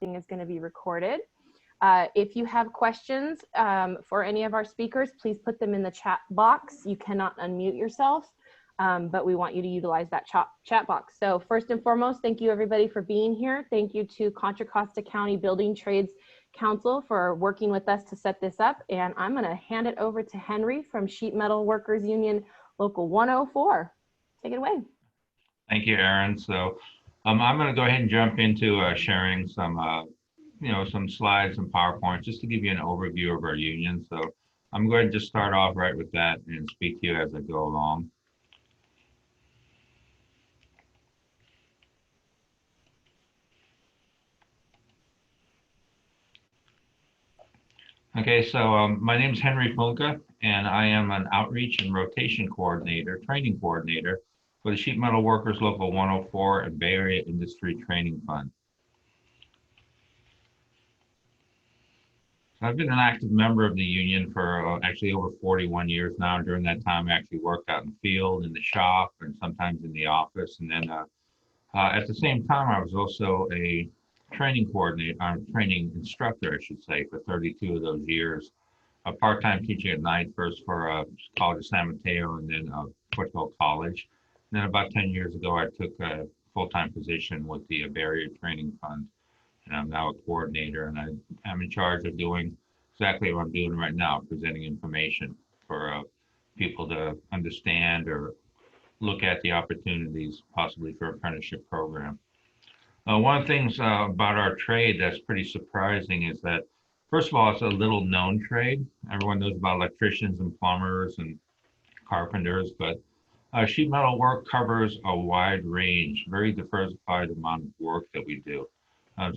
everything is going to be recorded. If you have questions for any of our speakers, please put them in the chat box. You cannot unmute yourself, but we want you to utilize that chat box. So first and foremost, thank you everybody for being here. Thank you to Contra Costa County Building Trades Council for working with us to set this up. And I'm going to hand it over to Henry from Sheet Metal Workers Union Local 104. Take it away. Thank you, Erin. So I'm going to go ahead and jump into sharing some some slides and PowerPoints just to give you an overview of our union. So I'm going to just start off right with that and speak to you as I go along. Okay, so my name is Henry Fulka, and I am an outreach and rotation coordinator, training coordinator for the Sheet Metal Workers Local 104 and Bay Area Industry Training Fund. I've been an active member of the union for actually over 41 years now. During that time, I actually worked out in the field, in the shop, and sometimes in the office. And then at the same time, I was also a training coordinator, training instructor, I should say, for 32 of those years. Part-time teaching at night, first for College of San Mateo and then Portugal College. And then about 10 years ago, I took a full-time position with the Bay Area Training Fund. And I'm now a coordinator, and I'm in charge of doing exactly what I'm doing right now, presenting information for people to understand or look at the opportunities possibly for apprenticeship program. One of the things about our trade that's pretty surprising is that, first of all, it's a little known trade. Everyone knows about electricians and plumbers and carpenters, but sheet metal work covers a wide range, very diversified amount of work that we do.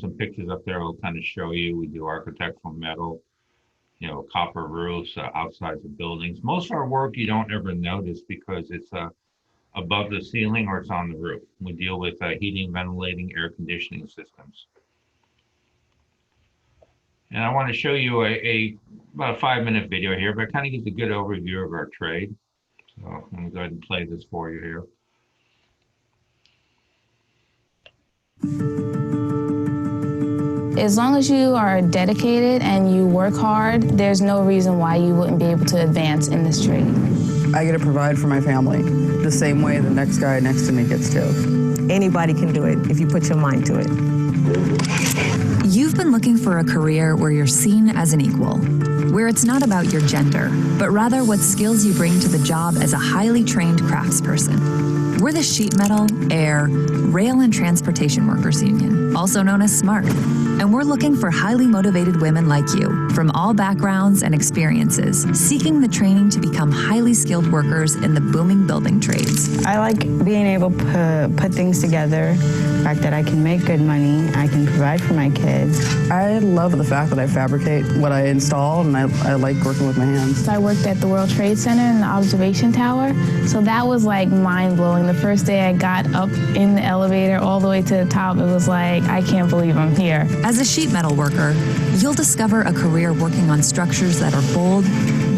Some pictures up there will kind of show you. We do architectural metal, copper roofs, outsides of buildings. Most of our work you don't ever notice because it's above the ceiling or it's on the roof. We deal with heating, ventilating, air conditioning systems. And I want to show you about a 5-minute video here, but it kind of gives a good overview of our trade. So I'm going to go ahead and play this for you here. As long as you are dedicated and you work hard, there's no reason why you wouldn't be able to advance in this trade. I get to provide for my family the same way the next guy next to me gets to. Anybody can do it if you put your mind to it. You've been looking for a career where you're seen as an equal, where it's not about your gender, but rather what skills you bring to the job as a highly trained craftsperson. We're the Sheet Metal, Air, Rail and Transportation Workers Union, also known as SMART. And we're looking for highly motivated women like you, from all backgrounds and experiences, seeking the training to become highly skilled workers in the booming building trades. I like being able to put things together, the fact that I can make good money, I can provide for my kids. I love the fact that I fabricate what I install, and I like working with my hands. I worked at the World Trade Center in the observation tower, so that was like mind-blowing. The first day I got up in the elevator all the way to the top, it was like, I can't believe I'm here. As a sheet metal worker, you'll discover a career working on structures that are bold,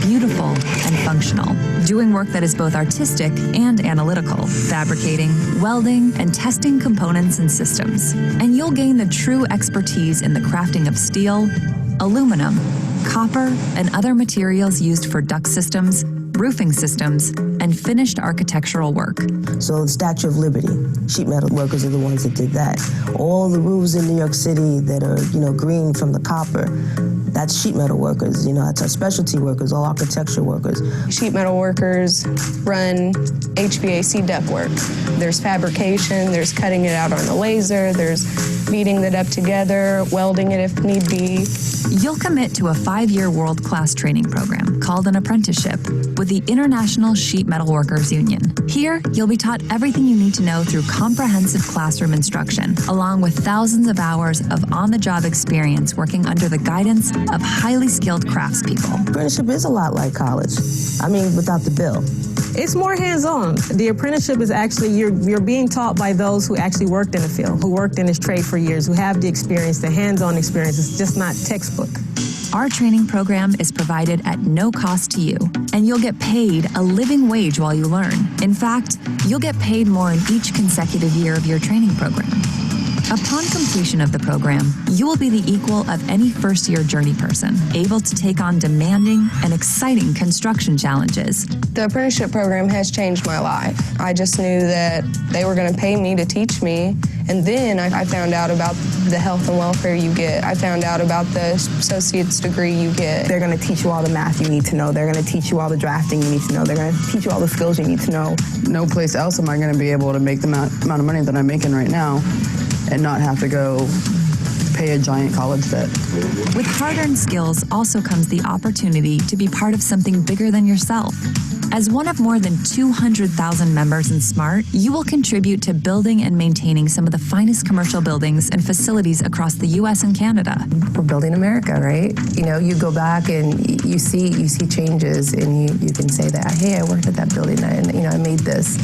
beautiful, and functional, doing work that is both artistic and analytical, fabricating, welding, and testing components and systems. And you'll gain the true expertise in the crafting of steel, aluminum, copper, and other materials used for duct systems, roofing systems, and finished architectural work. So the Statue of Liberty, sheet metal workers are the ones that did that. All the roofs in New York City that are, green from the copper, that's sheet metal workers. That's our specialty workers, all architectural workers. Sheet metal workers run HVAC ductwork. There's fabrication, there's cutting it out on a laser, there's beating it up together, welding it if need be. You'll commit to a 5-year world-class training program called an apprenticeship with the International Sheet Metal Workers Union. Here, you'll be taught everything you need to know through comprehensive classroom instruction, along with thousands of hours of on-the-job experience working under the guidance of highly skilled craftspeople. Apprenticeship is a lot like college. Without the bill. It's more hands-on. The apprenticeship is actually, you're being taught by those who actually worked in the field, who worked in this trade for years, who have the experience, the hands-on experience. It's just not textbook. Our training program is provided at no cost to you, and you'll get paid a living wage while you learn. In fact, you'll get paid more in each consecutive year of your training program. Upon completion of the program, you will be the equal of any first-year Journey person, able to take on demanding and exciting construction challenges. The apprenticeship program has changed my life. I just knew that they were going to pay me to teach me, and then I found out about the health and welfare you get. I found out about the associate's degree you get. They're going to teach you all the math you need to know. They're going to teach you all the drafting you need to know. They're going to teach you all the skills you need to know. No place else am I going to be able to make the amount of money that I'm making right now and not have to go pay a giant college debt. With hard-earned skills also comes the opportunity to be part of something bigger than yourself. As one of more than 200,000 members in SMART, you will contribute to building and maintaining some of the finest commercial buildings and facilities across the U.S. and Canada. We're building America, right? You know, you go back and you see changes, and you can say that, hey, I worked at that building, and I made this.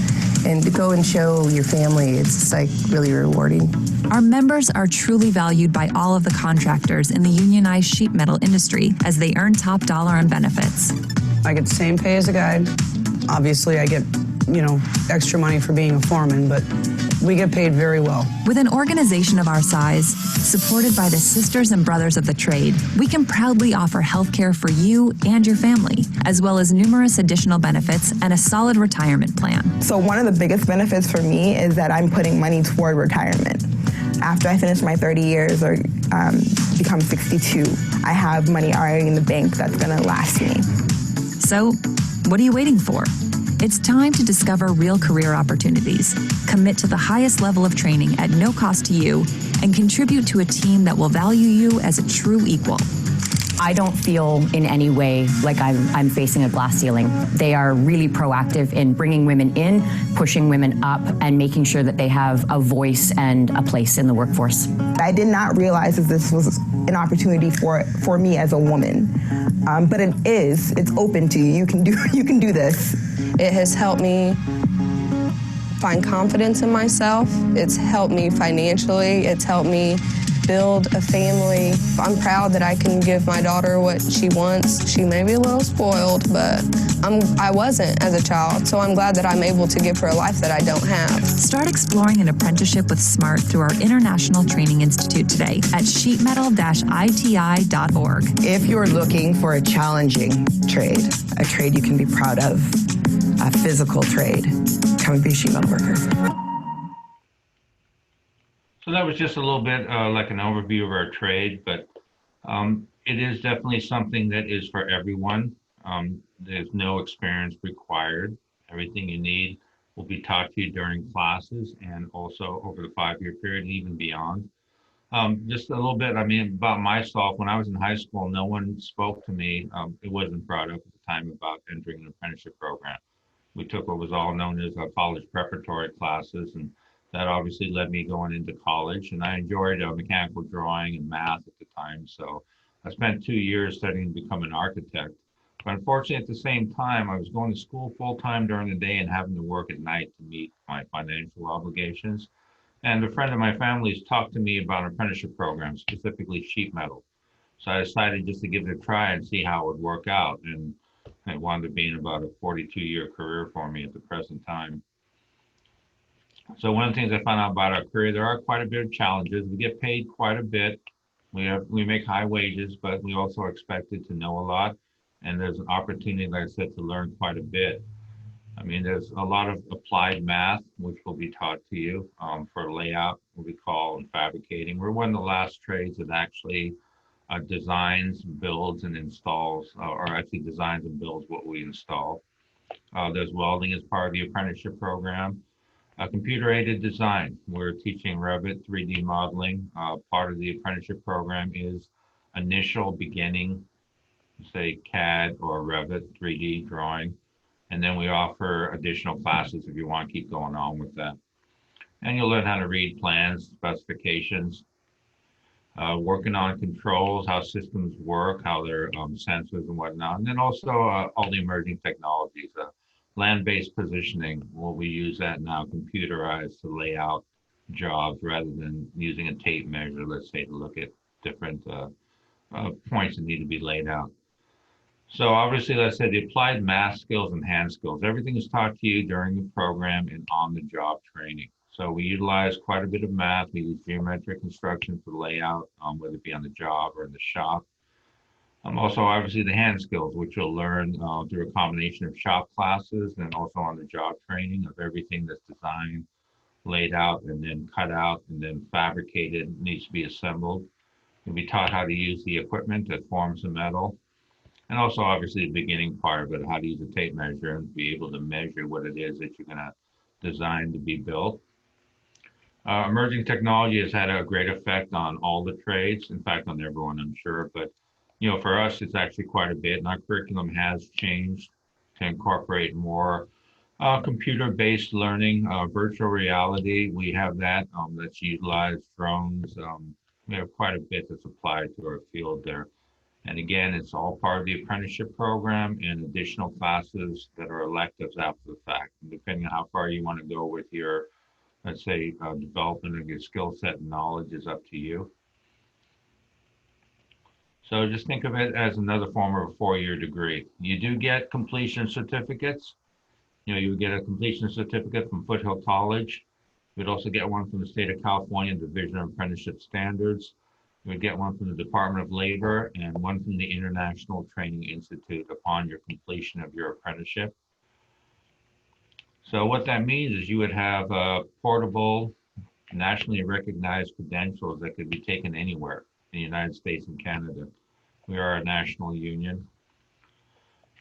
And to go and show your family, it's like really rewarding. Our members are truly valued by all of the contractors in the unionized sheet metal industry as they earn top dollar on benefits. I get the same pay as a guide. Obviously, I get, extra money for being a foreman, but we get paid very well. With an organization of our size, supported by the sisters and brothers of the trade, we can proudly offer healthcare for you and your family, as well as numerous additional benefits and a solid retirement plan. So one of the biggest benefits for me is that I'm putting money toward retirement. After I finish my 30 years or become 62, I have money already in the bank that's going to last me. So, what are you waiting for? It's time to discover real career opportunities, commit to the highest level of training at no cost to you, and contribute to a team that will value you as a true equal. I don't feel in any way like I'm facing a glass ceiling. They are really proactive in bringing women in, pushing women up, and making sure that they have a voice and a place in the workforce. I did not realize that this was an opportunity for me as a woman, but it is. It's open to you. You can do this. It has helped me find confidence in myself. It's helped me financially. It's helped me build a family. I'm proud that I can give my daughter what she wants. She may be a little spoiled, but I wasn't as a child, so I'm glad that I'm able to give her a life that I don't have. Start exploring an apprenticeship with SMART through our International Training Institute today at sheetmetal-iti.org. If you're looking for a challenging trade, a trade you can be proud of, a physical trade, come and be a sheet metal worker. So that was just a little bit like an overview of our trade, but it is definitely something that is for everyone. There's no experience required. Everything you need will be taught to you during classes and also over the 5-year period and even beyond. Just a little bit, about myself. When I was in high school, no one spoke to me. It wasn't brought up at the time about entering an apprenticeship program. We took what was all known as college preparatory classes, and that obviously led me going into college, and I enjoyed mechanical drawing and math at the time. So I spent 2 years studying to become an architect. But unfortunately, at the same time, I was going to school full-time during the day and having to work at night to meet my financial obligations. And a friend of my family's talked to me about an apprenticeship program, specifically sheet metal. So I decided just to give it a try and see how it would work out. And it wound up being about a 42-year career for me at the present time. So one of the things I found out about our career, there are quite a bit of challenges. We get paid quite a bit. We make high wages, but we also are expected to know a lot. And there's an opportunity, like I said, to learn quite a bit. There's a lot of applied math, which will be taught to you for layout, what we call, and fabricating. We're one of the last trades that actually designs, builds, and installs, or actually designs and builds what we install. There's welding as part of the apprenticeship program. Computer-aided design. We're teaching Revit 3D modeling. Part of the apprenticeship program is initial beginning, say CAD or Revit 3D drawing. And then we offer additional classes if you want to keep going on with that. And you'll learn how to read plans, specifications, working on controls, how systems work, how their sensors and whatnot. And then also all the emerging technologies. Land-based positioning, well, we use that now computerized to lay out jobs rather than using a tape measure, let's say, to look at different points that need to be laid out. So obviously, like I said, the applied math skills and hand skills, everything is taught to you during the program and on-the-job training. So we utilize quite a bit of math. We use geometric construction for layout, whether it be on the job or in the shop. Also, obviously, the hand skills, which you'll learn through a combination of shop classes and also on the job training of everything that's designed, laid out, and then cut out, and then fabricated, needs to be assembled. You'll be taught how to use the equipment that forms the metal. And also, obviously, the beginning part of it, how to use a tape measure and be able to measure what it is that you're going to design to be built. Emerging technology has had a great effect on all the trades, in fact, on everyone, I'm sure. But, you know, for us, it's actually quite a bit. And our curriculum has changed to incorporate more computer-based learning, virtual reality. We have that that's utilized, drones. We have quite a bit that's applied to our field there. And again, it's all part of the apprenticeship program and additional classes that are electives after the fact. And depending on how far you want to go with your, let's say, development of your skill set and knowledge is up to you. So just think of it as another form of a 4-year degree. You do get completion certificates. You know, you would get a completion certificate from Foothill College. You would also get one from the state of California Division of Apprenticeship Standards. You would get one from the Department of Labor and one from the International Training Institute upon your completion of your apprenticeship. So what that means is you would have portable, nationally recognized credentials that could be taken anywhere in the United States and Canada. We are a national union.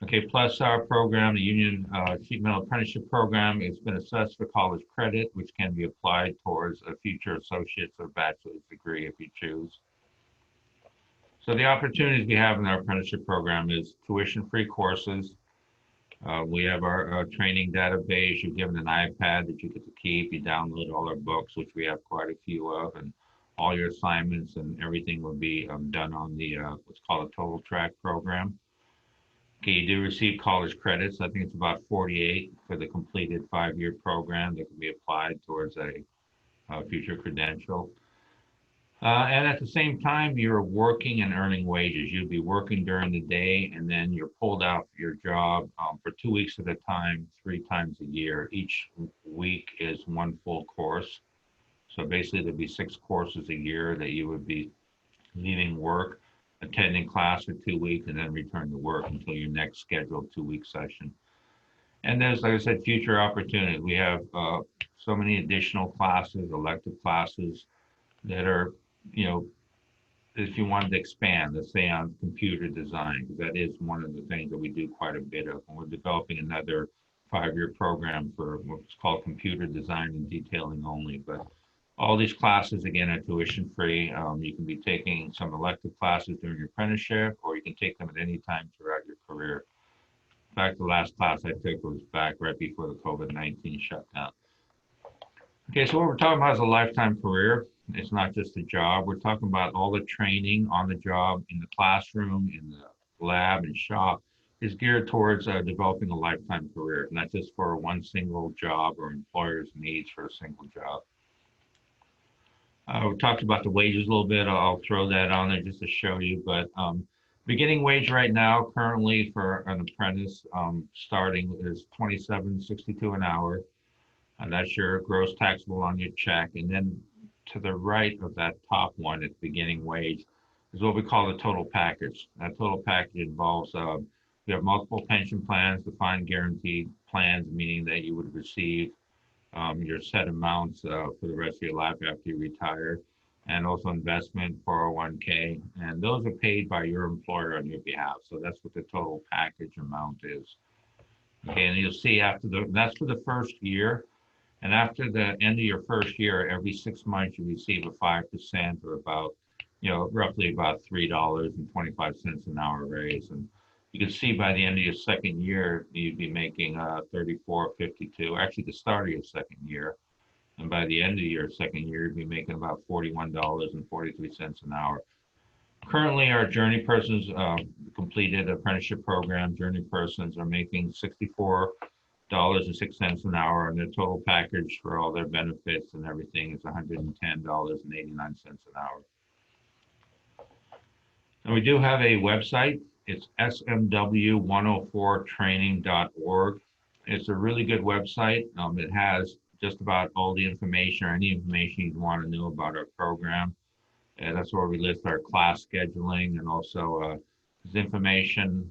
Okay, plus our program, the Union Sheet Metal Apprenticeship Program, has been assessed for college credit, which can be applied towards a future associate's or bachelor's degree if you choose. So the opportunities we have in our apprenticeship program is tuition-free courses. We have our training database. You're given an iPad that you get to keep. You download all our books, which we have quite a few of, and all your assignments and everything will be done on the what's called a total track program. Okay, you do receive college credits. I think it's about 48 for the completed 5-year program that can be applied towards a future credential. And at the same time, you're working and earning wages. You'll be working during the day, and then you're pulled out for your job for 2 weeks at a time, 3 times a year. Each week is 1 full course. So basically, there'll be 6 courses a year that you would be leaving work, attending class for 2 weeks, and then return to work until your next scheduled 2-week session. And there's, like I said, future opportunities. We have so many additional classes, elective classes that are, you know, if you wanted to expand, let's say on computer design, because that is one of the things that we do quite a bit of. And we're developing another 5-year program for what's called computer design and detailing only. But all these classes, again, are tuition free. You can be taking some elective classes during your apprenticeship, or you can take them at any time throughout your career. In fact, the last class I took was back right before the COVID-19 shutdown. Okay, so what we're talking about is a lifetime career. It's not just a job. We're talking about all the training on the job, in the classroom, in the lab and shop, is geared towards developing a lifetime career, not just for one single job or employer's needs for a single job. We talked about the wages a little bit. I'll throw that on there just to show you. But beginning wage right now, currently for an apprentice, starting is $27.62 an hour. And that's your gross taxable on your check. And then to the right of that top one at beginning wage is what we call the total package. That total package involves, we have multiple pension plans, defined guaranteed plans, meaning that you would receive your set amounts for the rest of your life after you retire, and also investment 401k, and those are paid by your employer on your behalf. So that's what the total package amount is. Okay, and you'll see after that's for the first year, and after the end of your first year, every 6 months you receive a 5% or about, you know, roughly about $3.25 an hour raise. And you can see by the end of your second year, you'd be making $34.52, actually the start of your second year. And by the end of your second year, you'd be making about $41.43 an hour. Currently, our journey persons, completed apprenticeship program, journey persons are making $64.06 an hour, and their total package for all their benefits and everything is $110.89 an hour. And we do have a website. It's smw104training.org. It's a really good website. It has just about all the information or any information you'd want to know about our program. And that's where we list our class scheduling, and also there's information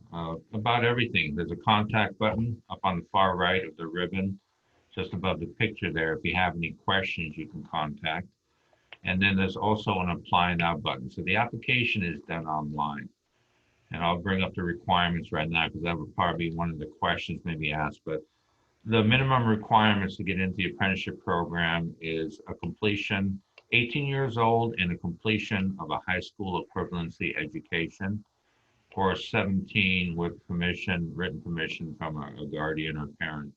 about everything. There's a contact button up on the far right of the ribbon, just above the picture there. If you have any questions, you can contact. And then there's also an apply now button. So the application is done online. And I'll bring up the requirements right now, because that would probably be one of the questions maybe asked. But the minimum requirements to get into the apprenticeship program is a completion, 18 years old, and a completion of a high school equivalency education, or 17 with permission, written permission from a guardian or parent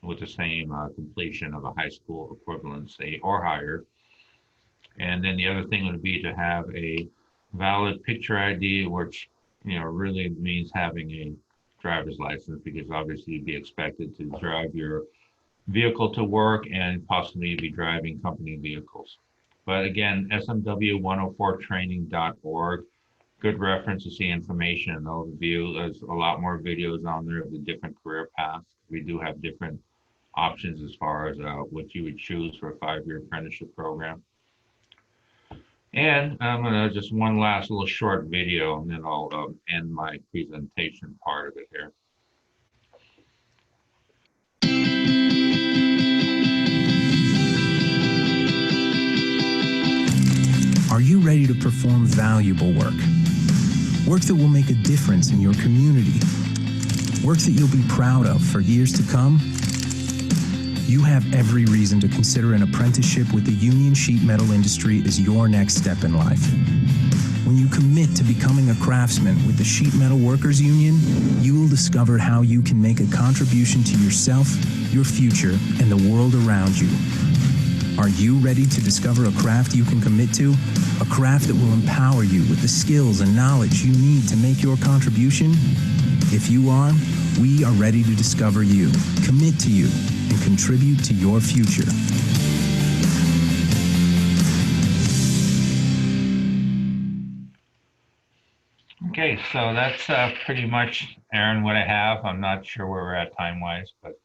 with the same completion of a high school equivalency or higher. And then the other thing would be to have a valid picture ID, which really means having a driver's license, because obviously you'd be expected to drive your vehicle to work and possibly be driving company vehicles. But again, smw104training.org, good reference to see information and overview. There's a lot more videos on there of the different career paths. We do have different options as far as what you would choose for a 5-year apprenticeship program. And I'm gonna just one last little short video, and then I'll end my presentation part of it here. Are you ready to perform valuable work? Work that will make a difference in your community. Work that you'll be proud of for years to come? You have every reason to consider an apprenticeship with the union sheet metal industry as your next step in life. When you commit to becoming a craftsman with the Sheet Metal Workers Union, you will discover how you can make a contribution to yourself, your future, and the world around you. Are you ready to discover a craft you can commit to? A craft that will empower you with the skills and knowledge you need to make your contribution? If you are, we are ready to discover you, commit to you, and contribute to your future. Okay, so that's pretty much, Aaron, what I have. I'm not sure where we're at time-wise, but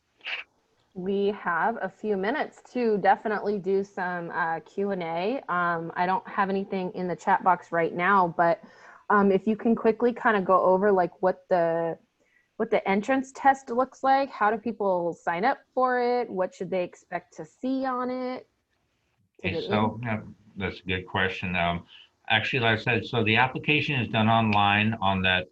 we have a few minutes to definitely do some Q&A. I don't have anything in the chat box right now, but if you can quickly kind of go over like what the entrance test looks like, how do people sign up for it, what should they expect to see on it? Okay, so yeah, that's a good question. Actually, like I said, so the application is done online on that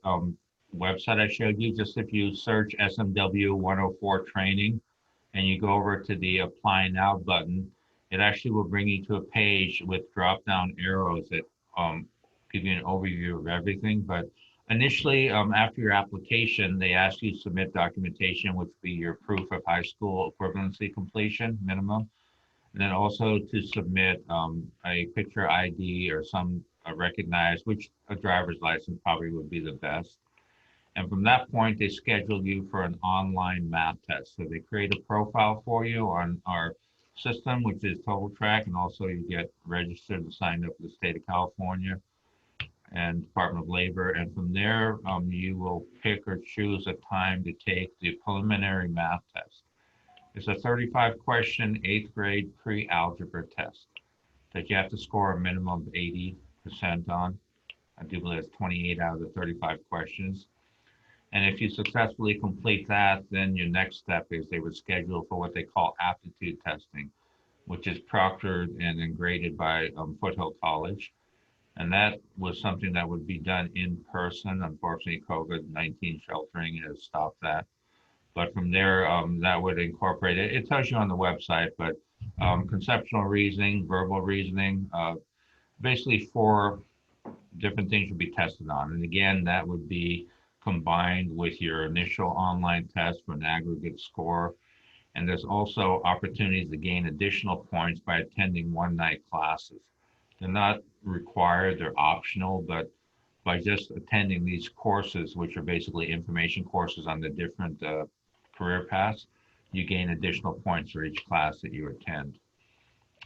website I showed you. Just if you search SMW 104 training and you go over to the apply now button, it actually will bring you to a page with drop down arrows that give you an overview of everything. But initially, after your application, they ask you to submit documentation, which would be your proof of high school equivalency completion minimum. And then also to submit a picture ID or some recognized, which a driver's license probably would be the best. And from that point, they schedule you for an online math test. So they create a profile for you on our system, which is TotalTrack, and also you get registered and signed up with the state of California and Department of Labor. And from there, you will pick or choose a time to take the preliminary math test. It's a 35-question 8th grade pre-algebra test that you have to score a minimum of 80% on. I do believe it's 28 out of the 35 questions. And if you successfully complete that, then your next step is they would schedule for what they call aptitude testing, which is proctored and then graded by Foothill College. And that was something that would be done in person. Unfortunately, COVID-19 sheltering has stopped that. But from there, that would incorporate it. It tells you on the website, but conceptual reasoning, verbal reasoning, basically 4 different things would be tested on. And again, that would be combined with your initial online test for an aggregate score. And there's also opportunities to gain additional points by attending one-night classes. They're not required, they're optional, but by just attending these courses, which are basically information courses on the different career paths, you gain additional points for each class that you attend.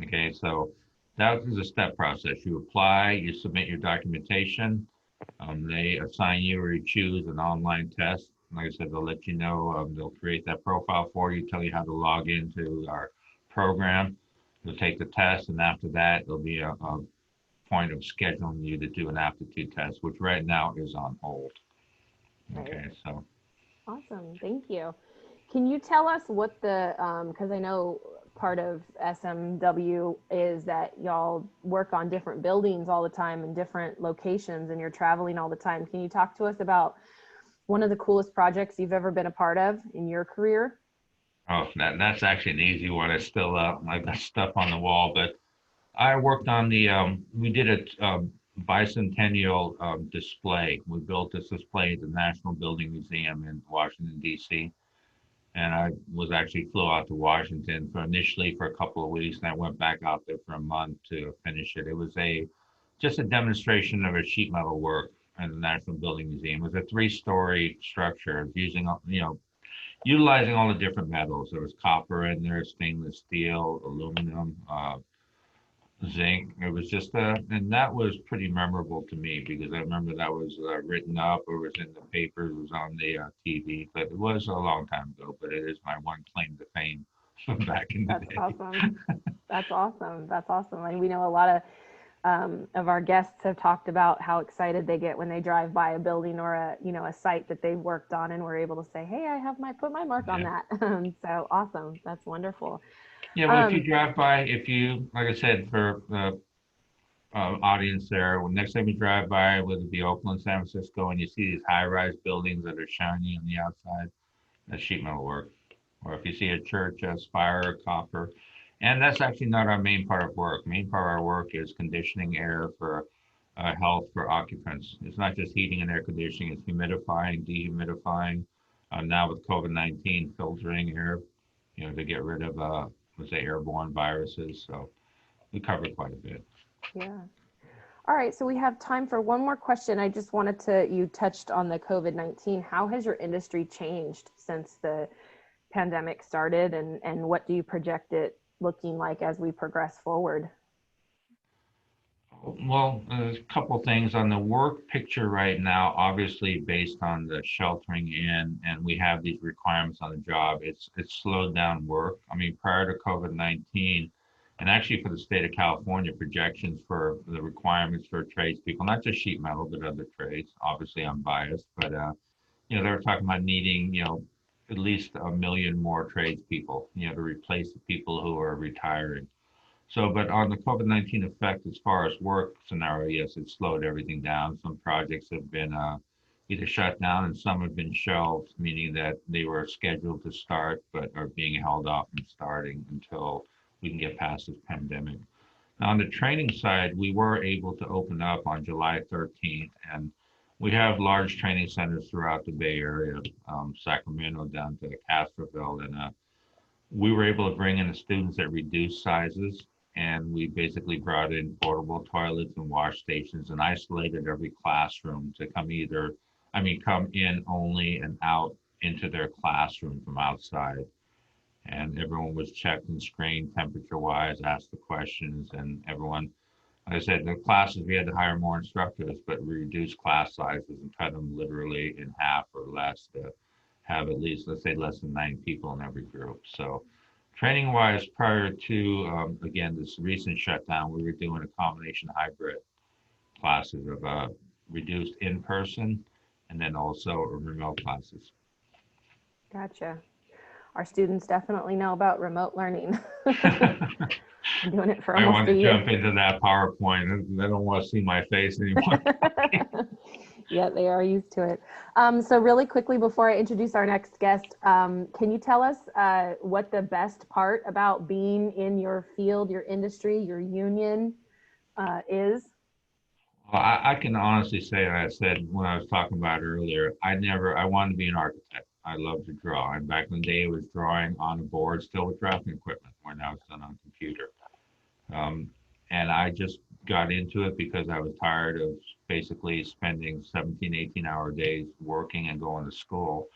Okay, so that is a step process. You apply, you submit your documentation, they assign you or you choose an online test. Like I said, they'll let you know, they'll create that profile for you, tell you how to log into our program. You'll take the test, and after that, there'll be a point of scheduling you to do an aptitude test, which right now is on hold. Okay, so. Awesome, thank you. Can you tell us what the, because I know part of SMW is that y'all work on different buildings all the time in different locations and you're traveling all the time. Can you talk to us about one of the coolest projects you've ever been a part of in your career? Oh, that's actually an easy one. It's still up. I've got stuff on the wall, but I worked on the, we did a bicentennial display. We built this display at the National Building Museum in Washington, D.C. And I was actually flew out to Washington for initially for a couple of weeks, and I went back out there for a month to finish it. It was just a demonstration of a sheet metal work at the National Building Museum. It was a 3-story structure using, utilizing all the different metals. There was copper in there, stainless steel, aluminum, zinc. It was just and that was pretty memorable to me because I remember that was written up, or was in the paper, it was on the TV, but it was a long time ago, but it is my one claim to fame from back in the day. That's awesome. That's awesome. That's awesome. And we know a lot of our guests have talked about how excited they get when they drive by a building or a site that they've worked on, and we're able to say, hey, I have put my mark on that. So awesome. That's wonderful. Yeah, well, if you drive by, like I said, for the audience there, next time you drive by, whether it be Oakland, San Francisco, and you see these high-rise buildings that are shiny on the outside, that's sheet metal work. Or if you see a church, a spire, or copper. And that's actually not our main part of work. Main part of our work is conditioning air for health for occupants. It's not just heating and air conditioning, it's humidifying, dehumidifying. Now with COVID-19, filtering air, to get rid of airborne viruses. So we covered quite a bit. Yeah. All right. So we have time for one more question. I just wanted you touched on the COVID-19. How has your industry changed since the pandemic started, and what do you project it looking like as we progress forward? Well, there's a couple things on the work picture right now, obviously based on the sheltering in, and we have these requirements on the job. It's slowed down work. I mean, prior to COVID-19, and actually for the state of California, projections for the requirements for tradespeople, not just sheet metal, but other trades. Obviously, I'm biased, but they were talking about needing, at least 1 million more tradespeople, to replace the people who are retiring. So, but on the COVID-19 effect, as far as work scenario, yes, it slowed everything down. Some projects have been either shut down, and some have been shelved, meaning that they were scheduled to start, but are being held off from starting until we can get past this pandemic. Now, on the training side, we were able to open up on July 13th, and we have large training centers throughout the Bay Area, Sacramento down to Castroville, and we were able to bring in the students at reduced sizes. And we basically brought in portable toilets and wash stations and isolated every classroom to come in only and out into their classroom from outside. And everyone was checked and screened temperature-wise, asked the questions, and everyone, like I said, the classes, we had to hire more instructors, but we reduced class sizes and cut them literally in half or less to have at least, let's say, less than 9 people in every group. So training wise, prior to, again, this recent shutdown, we were doing a combination hybrid classes of reduced in-person and then also remote classes. Gotcha. Our students definitely know about remote learning. I'm doing it for almost a year. I want to jump into that PowerPoint. They don't want to see my face anymore. Yeah, they are used to it. So really quickly, before I introduce our next guest, can you tell us what the best part about being in your field, your industry, your union is? Well, I can honestly say, I said when I was talking about earlier, I wanted to be an architect. I love to draw. And back in the day, I was drawing on a board, still with drafting equipment, where now it's done on computer. And I just got into it because I was tired of basically spending 17, 18-hour days working and going to school.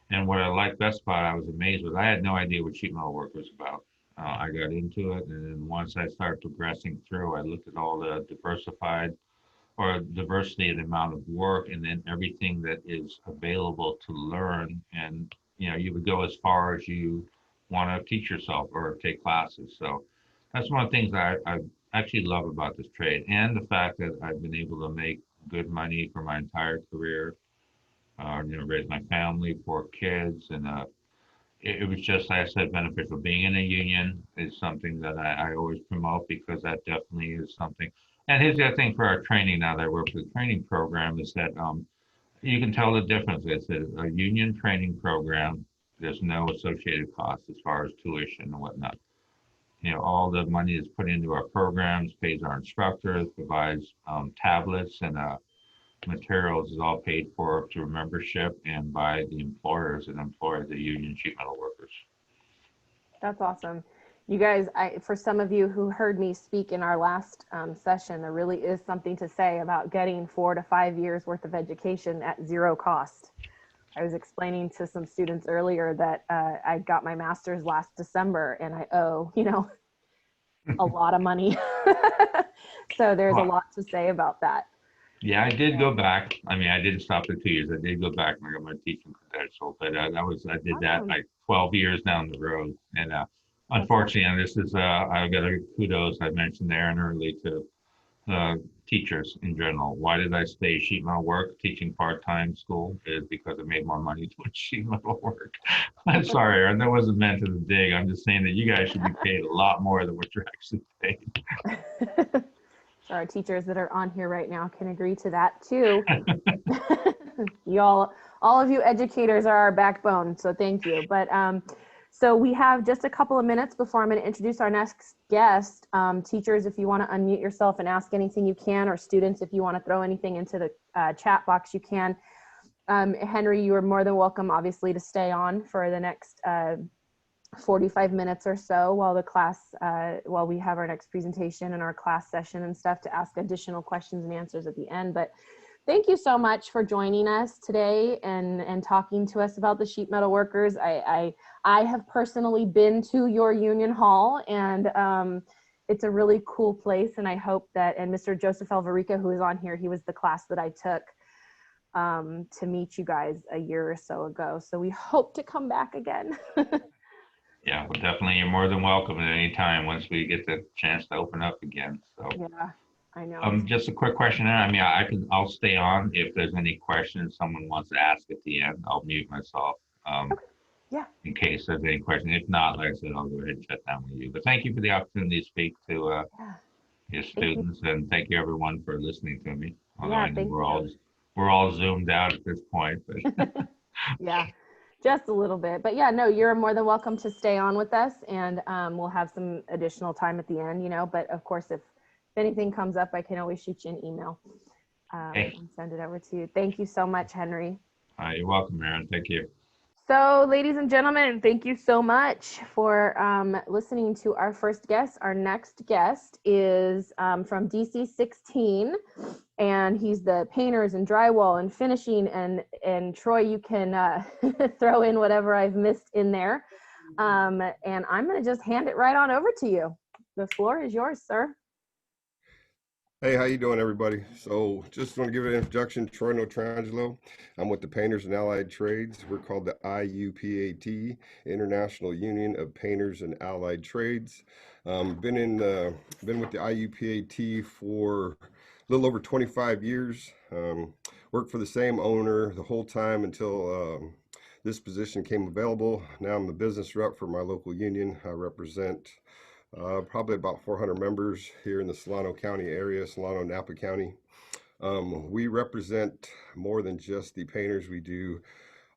And what I liked best about it, I was amazed with, I had no idea what sheet metal work was about. I got into it, and then once I started progressing through, I looked at all the diversity of the amount of work, and then everything that is available to learn. And you would go as far as you want to teach yourself or take classes. So that's one of the things that I actually love about this trade, and the fact that I've been able to make good money for my entire career, raise my family, 4 kids, and it was just, like I said, beneficial. Being in a union is something that I always promote, because that definitely is something. And here's the other thing for our training now that I work with the training program is that you can tell the difference. It's a union training program. There's no associated costs as far as tuition and whatnot. All the money is put into our programs, pays our instructors, provides tablets and materials, is all paid for through membership and by the employers and employ the union sheet metal workers. That's awesome. You guys, for some of you who heard me speak in our last session, there really is something to say about getting 4 to 5 years worth of education at zero cost. I was explaining to some students earlier that I got my master's last December, and I owe, a lot of money. So there's a lot to say about that. Yeah, I did go back. I mean, I didn't stop at 2 years. I did go back and I got my teaching credential, but I did that like 12 years down the road. And unfortunately, and this is, I've got a kudos I mentioned there and early to teachers in general. Why did I stay sheet metal work? Teaching part-time school is because I made more money doing sheet metal work. I'm sorry, Aaron, that wasn't meant to dig. I'm just saying that you guys should be paid a lot more than what you're actually paid. So our teachers that are on here right now can agree to that too. All of you educators are our backbone, so thank you. But so we have just a couple of minutes before I'm going to introduce our next guest. Teachers, if you want to unmute yourself and ask anything you can, or students, if you want to throw anything into the chat box, you can. Henry, you are more than welcome, obviously, to stay on for the next 45 minutes or so while the class, while we have our next presentation and our class session and stuff, to ask additional questions and answers at the end. But thank you so much for joining us today and talking to us about the sheet metal workers. I have personally been to your union hall, and it's a really cool place. And I hope that, and Mr. Joseph Alvarica, who is on here, he was the class that I took to meet you guys a year or so ago. So we hope to come back again. Yeah, well, definitely, you're more than welcome at any time once we get the chance to open up again. So yeah, I know. Just a quick question. I mean, I'll stay on if there's any questions someone wants to ask at the end. I'll mute myself. Okay. Yeah. In case there's any question. If not, like I said, I'll go ahead and shut down with you. But thank you for the opportunity to speak to your students, and thank you everyone for listening to me. Although I know we're all zoomed out at this point, but yeah. Just a little bit, but yeah, no, you're more than welcome to stay on with us, and we'll have some additional time at the end, but of course, if anything comes up, I can always shoot you an email and send it over to you. Thank you so much, Henry. You're welcome, Aaron. Thank you. So, ladies and gentlemen, thank you so much for listening to our first guest. Our next guest is from DC 16, and he's the painters and drywall and finishing. And Troy, you can throw in whatever I've missed in there. And I'm going to just hand it right on over to you. The floor is yours, sir. Hey, how you doing, everybody? So just want to give an introduction. Troy Notrangelo. I'm with the Painters and Allied Trades. We're called the IUPAT, International Union of Painters and Allied Trades. Been with the IUPAT for a little over 25 years. Worked for the same owner the whole time until this position came available. Now I'm the business rep for my local union. I represent probably about 400 members here in the Solano County area, Solano, Napa County. We represent more than just the painters. We do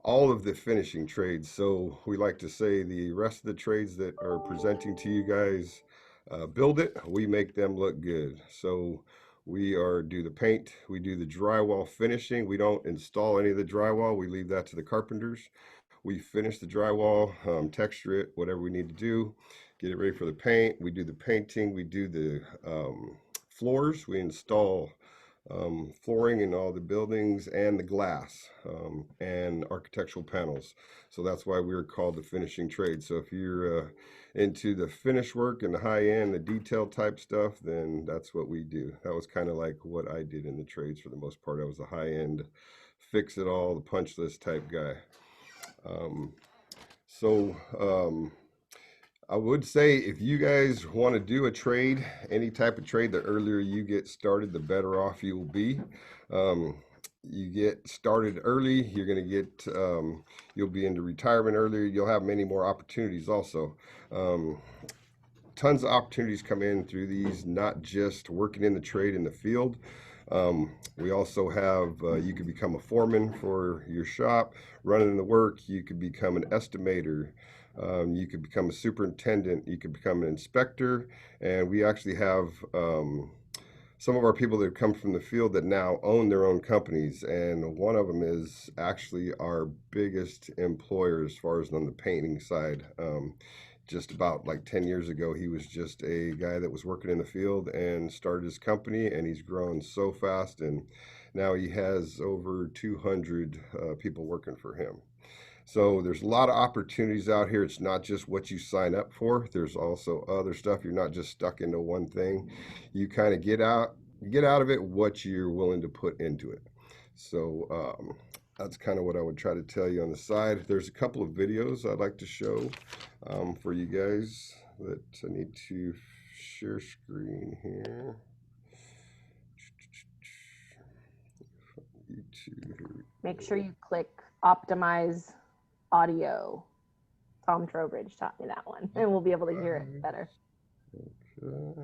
all of the finishing trades. So we like to say the rest of the trades that are presenting to you guys, build it, we make them look good. So we do the paint, we do the drywall finishing. We don't install any of the drywall. We leave that to the carpenters. We finish the drywall, texture it, whatever we need to do, get it ready for the paint. We do the painting, we do the floors, we install flooring in all the buildings, and the glass and architectural panels. So that's why we're called the finishing trade. So if you're into the finish work and the high end, the detail type stuff, then that's what we do. That was kind of like what I did in the trades for the most part. I was a high end, fix it all, the punch list type guy. I would say if you guys want to do a trade, any type of trade, the earlier you get started, the better off you will be. You get started early, you're going to get, you'll be into retirement earlier. You'll have many more opportunities also. Tons of opportunities come in through these, not just working in the trade in the field. We also have, you could become a foreman for your shop, running the work. You could become an estimator. You could become a superintendent. You could become an inspector. And we actually have some of our people that have come from the field that now own their own companies. And one of them is actually our biggest employer as far as on the painting side. Just about like 10 years ago, he was just a guy that was working in the field and started his company, and he's grown so fast, and now he has over 200 people working for him. So there's a lot of opportunities out here. It's not just what you sign up for. There's also other stuff. You're not just stuck into one thing. You kind of get out of it what you're willing to put into it. So that's kind of what I would try to tell you on the side. There's a couple of videos I'd like to show for you guys that I need to share screen here. Make sure you click optimize audio. Tom Trowbridge taught me that one, and we'll be able to hear it better. Okay.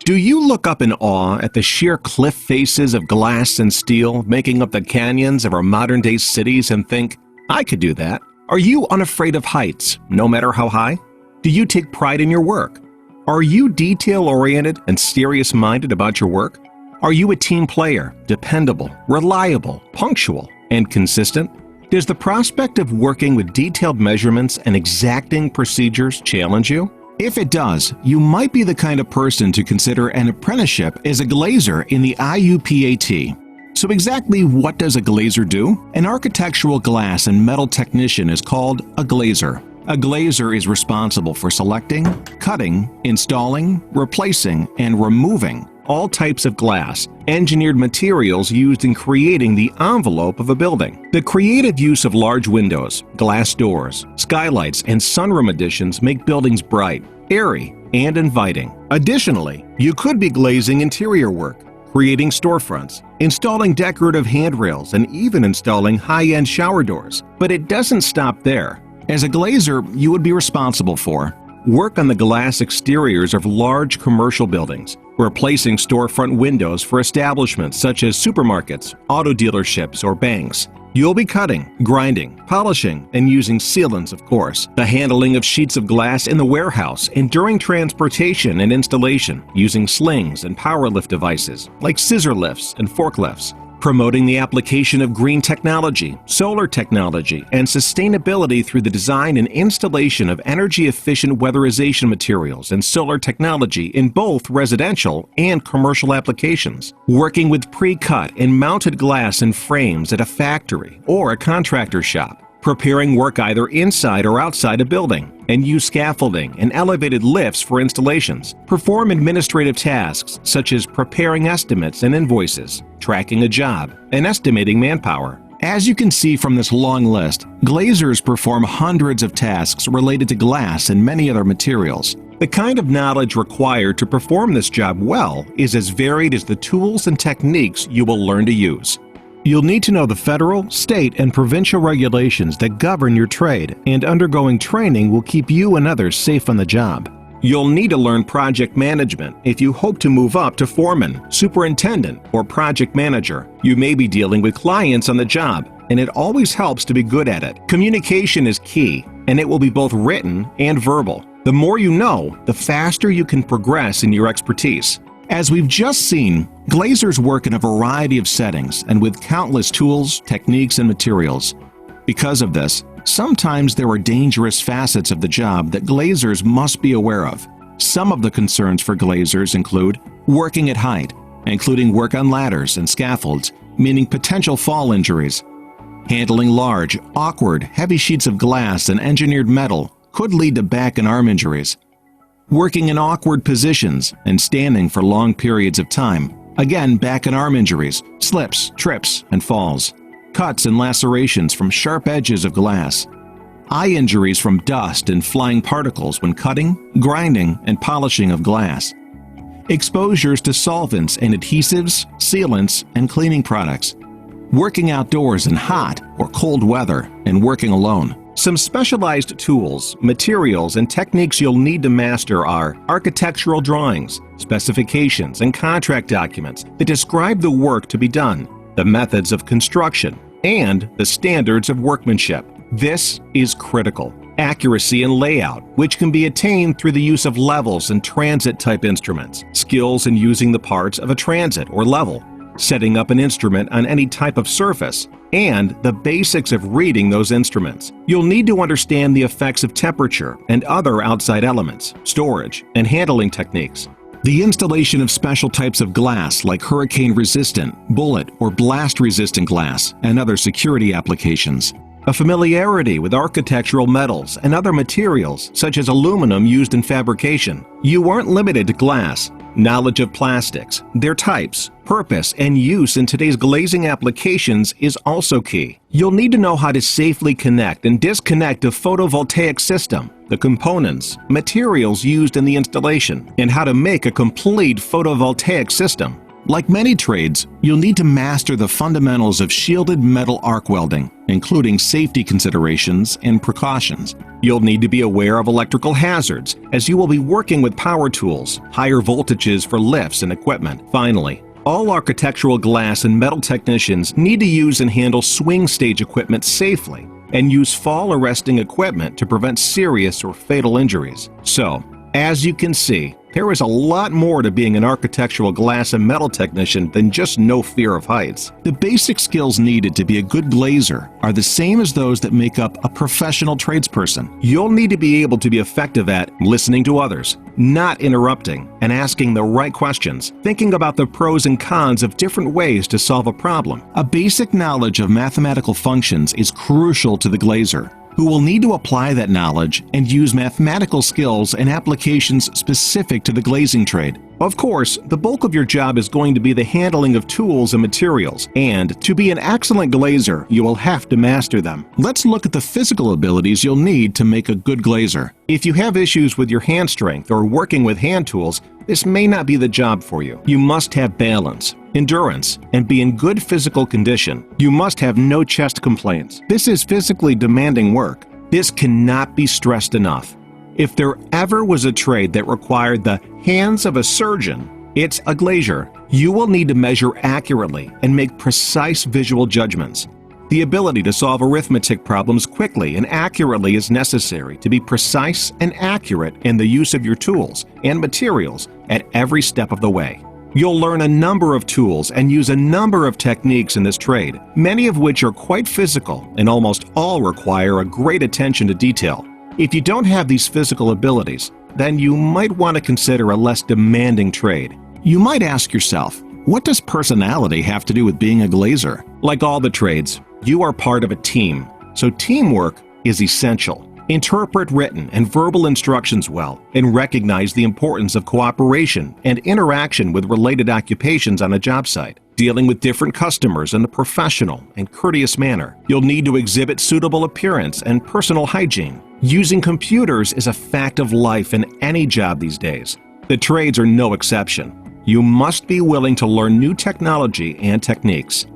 Do you look up in awe at the sheer cliff faces of glass and steel making up the canyons of our modern-day cities and think, I could do that? Are you unafraid of heights, no matter how high? Do you take pride in your work? Are you detail-oriented and serious-minded about your work? Are you a team player, dependable, reliable, punctual, and consistent? Does the prospect of working with detailed measurements and exacting procedures challenge you? If it does, you might be the kind of person to consider an apprenticeship as a glazer in the IUPAT. So exactly what does a glazer do? An architectural glass and metal technician is called a glazer. A glazer is responsible for selecting, cutting, installing, replacing, and removing all types of glass, engineered materials used in creating the envelope of a building. The creative use of large windows, glass doors, skylights, and sunroom additions make buildings bright, airy, and inviting. Additionally, you could be glazing interior work, creating storefronts, installing decorative handrails, and even installing high-end shower doors. But it doesn't stop there. As a glazer, you would be responsible for work on the glass exteriors of large commercial buildings, replacing storefront windows for establishments such as supermarkets, auto dealerships, or banks. You'll be cutting, grinding, polishing, and using sealants, of course. The handling of sheets of glass in the warehouse and during transportation and installation using slings and power lift devices like scissor lifts and forklifts. Promoting the application of green technology, solar technology, and sustainability through the design and installation of energy-efficient weatherization materials and solar technology in both residential and commercial applications. Working with pre-cut and mounted glass and frames at a factory or a contractor shop. Preparing work either inside or outside a building, and use scaffolding and elevated lifts for installations. Perform administrative tasks such as preparing estimates and invoices, tracking a job, and estimating manpower. As you can see from this long list, glazers perform hundreds of tasks related to glass and many other materials. The kind of knowledge required to perform this job well is as varied as the tools and techniques you will learn to use. You'll need to know the federal, state, and provincial regulations that govern your trade, and undergoing training will keep you and others safe on the job. You'll need to learn project management if you hope to move up to foreman, superintendent, or project manager. You may be dealing with clients on the job, and it always helps to be good at it. Communication is key, and it will be both written and verbal. The more you know, the faster you can progress in your expertise. As we've just seen, glazers work in a variety of settings and with countless tools, techniques, and materials. Because of this, sometimes there are dangerous facets of the job that glazers must be aware of. Some of the concerns for glazers include working at height, including work on ladders and scaffolds, meaning potential fall injuries. Handling large, awkward, heavy sheets of glass and engineered metal could lead to back and arm injuries. Working in awkward positions and standing for long periods of time Again, back and arm injuries, slips, trips, and falls. Cuts and lacerations from sharp edges of glass. Eye injuries from dust and flying particles when cutting, grinding, and polishing of glass. Exposures to solvents and adhesives, sealants, and cleaning products. Working outdoors in hot or cold weather and working alone. Some specialized tools, materials, and techniques you'll need to master are architectural drawings, specifications, and contract documents that describe the work to be done, the methods of construction, and the standards of workmanship. This is critical. Accuracy in layout, which can be attained through the use of levels and transit-type instruments, skills in using the parts of a transit or level, setting up an instrument on any type of surface, and the basics of reading those instruments. You'll need to understand the effects of temperature and other outside elements, storage, and handling techniques. The installation of special types of glass like hurricane-resistant, bullet, or blast-resistant glass, and other security applications. A familiarity with architectural metals and other materials, such as aluminum used in fabrication. You aren't limited to glass. Knowledge of plastics, their types, purpose, and use in today's glazing applications is also key. You'll need to know how to safely connect and disconnect a photovoltaic system, the components, materials used in the installation, and how to make a complete photovoltaic system. Like many trades, you'll need to master the fundamentals of shielded metal arc welding, including safety considerations and precautions. You'll need to be aware of electrical hazards, as you will be working with power tools, higher voltages for lifts and equipment. Finally, all architectural glass and metal technicians need to use and handle swing stage equipment safely and use fall arresting equipment to prevent serious or fatal injuries. So, as you can see, there is a lot more to being an architectural glass and metal technician than just no fear of heights. The basic skills needed to be a good glazer are the same as those that make up a professional tradesperson. You'll need to be able to be effective at listening to others, not interrupting, and asking the right questions, thinking about the pros and cons of different ways to solve a problem. A basic knowledge of mathematical functions is crucial to the glazer, who will need to apply that knowledge and use mathematical skills and applications specific to the glazing trade. Of course, the bulk of your job is going to be the handling of tools and materials, and to be an excellent glazer, you will have to master them. Let's look at the physical abilities you'll need to make a good glazer. If you have issues with your hand strength or working with hand tools, this may not be the job for you. You must have balance, endurance, and be in good physical condition. You must have no chest complaints. This is physically demanding work. This cannot be stressed enough. If there ever was a trade that required the hands of a surgeon, it's a glazier. You will need to measure accurately and make precise visual judgments. The ability to solve arithmetic problems quickly and accurately is necessary to be precise and accurate in the use of your tools and materials at every step of the way. You'll learn a number of tools and use a number of techniques in this trade, many of which are quite physical and almost all require a great attention to detail. If you don't have these physical abilities, then you might want to consider a less demanding trade. You might ask yourself, what does personality have to do with being a glazer? Like all the trades, you are part of a team, so teamwork is essential. Interpret written and verbal instructions well, and recognize the importance of cooperation and interaction with related occupations on a job site. Dealing with different customers in a professional and courteous manner. You'll need to exhibit suitable appearance and personal hygiene. Using computers is a fact of life in any job these days. The trades are no exception. You must be willing to learn new technology and techniques.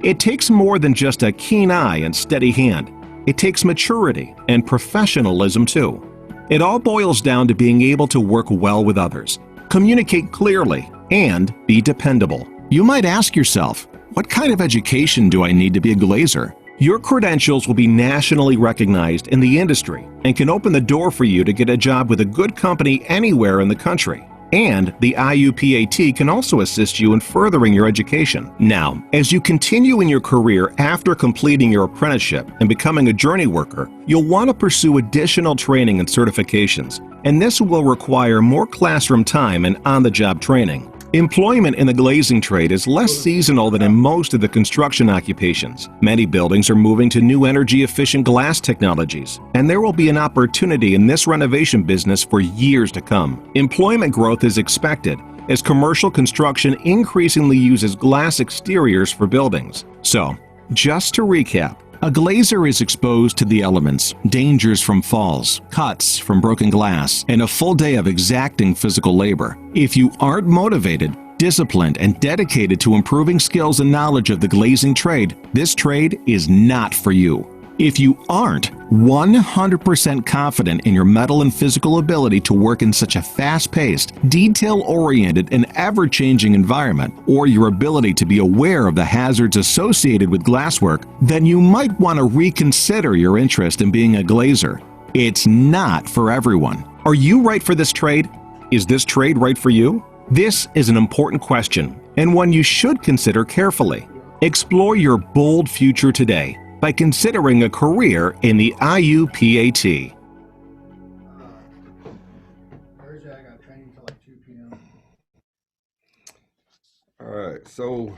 It takes more than just a keen eye and steady hand. It takes maturity and professionalism too. It all boils down to being able to work well with others, communicate clearly, and be dependable. You might ask yourself, what kind of education do I need to be a glazer? Your credentials will be nationally recognized in the industry and can open the door for you to get a job with a good company anywhere in the country. And the IUPAT can also assist you in furthering your education. Now, as you continue in your career after completing your apprenticeship and becoming a journey worker, you'll want to pursue additional training and certifications, and this will require more classroom time and on-the-job training. Employment in the glazing trade is less seasonal than in most of the construction occupations. Many buildings are moving to new energy-efficient glass technologies, and there will be an opportunity in this renovation business for years to come. Employment growth is expected as commercial construction increasingly uses glass exteriors for buildings. So, just to recap, a glazer is exposed to the elements, dangers from falls, cuts from broken glass, and a full day of exacting physical labor. If you aren't motivated, disciplined, and dedicated to improving skills and knowledge of the glazing trade, this trade is not for you. If you aren't 100% confident in your mental and physical ability to work in such a fast-paced, detail-oriented, and ever-changing environment, or your ability to be aware of the hazards associated with glasswork, then you might want to reconsider your interest in being a glazer. It's not for everyone. Are you right for this trade? Is this trade right for you? This is an important question, and one you should consider carefully. Explore your bold future today by considering a career in the IUPAT. Thursday I got training till like 2 p.m. All right, so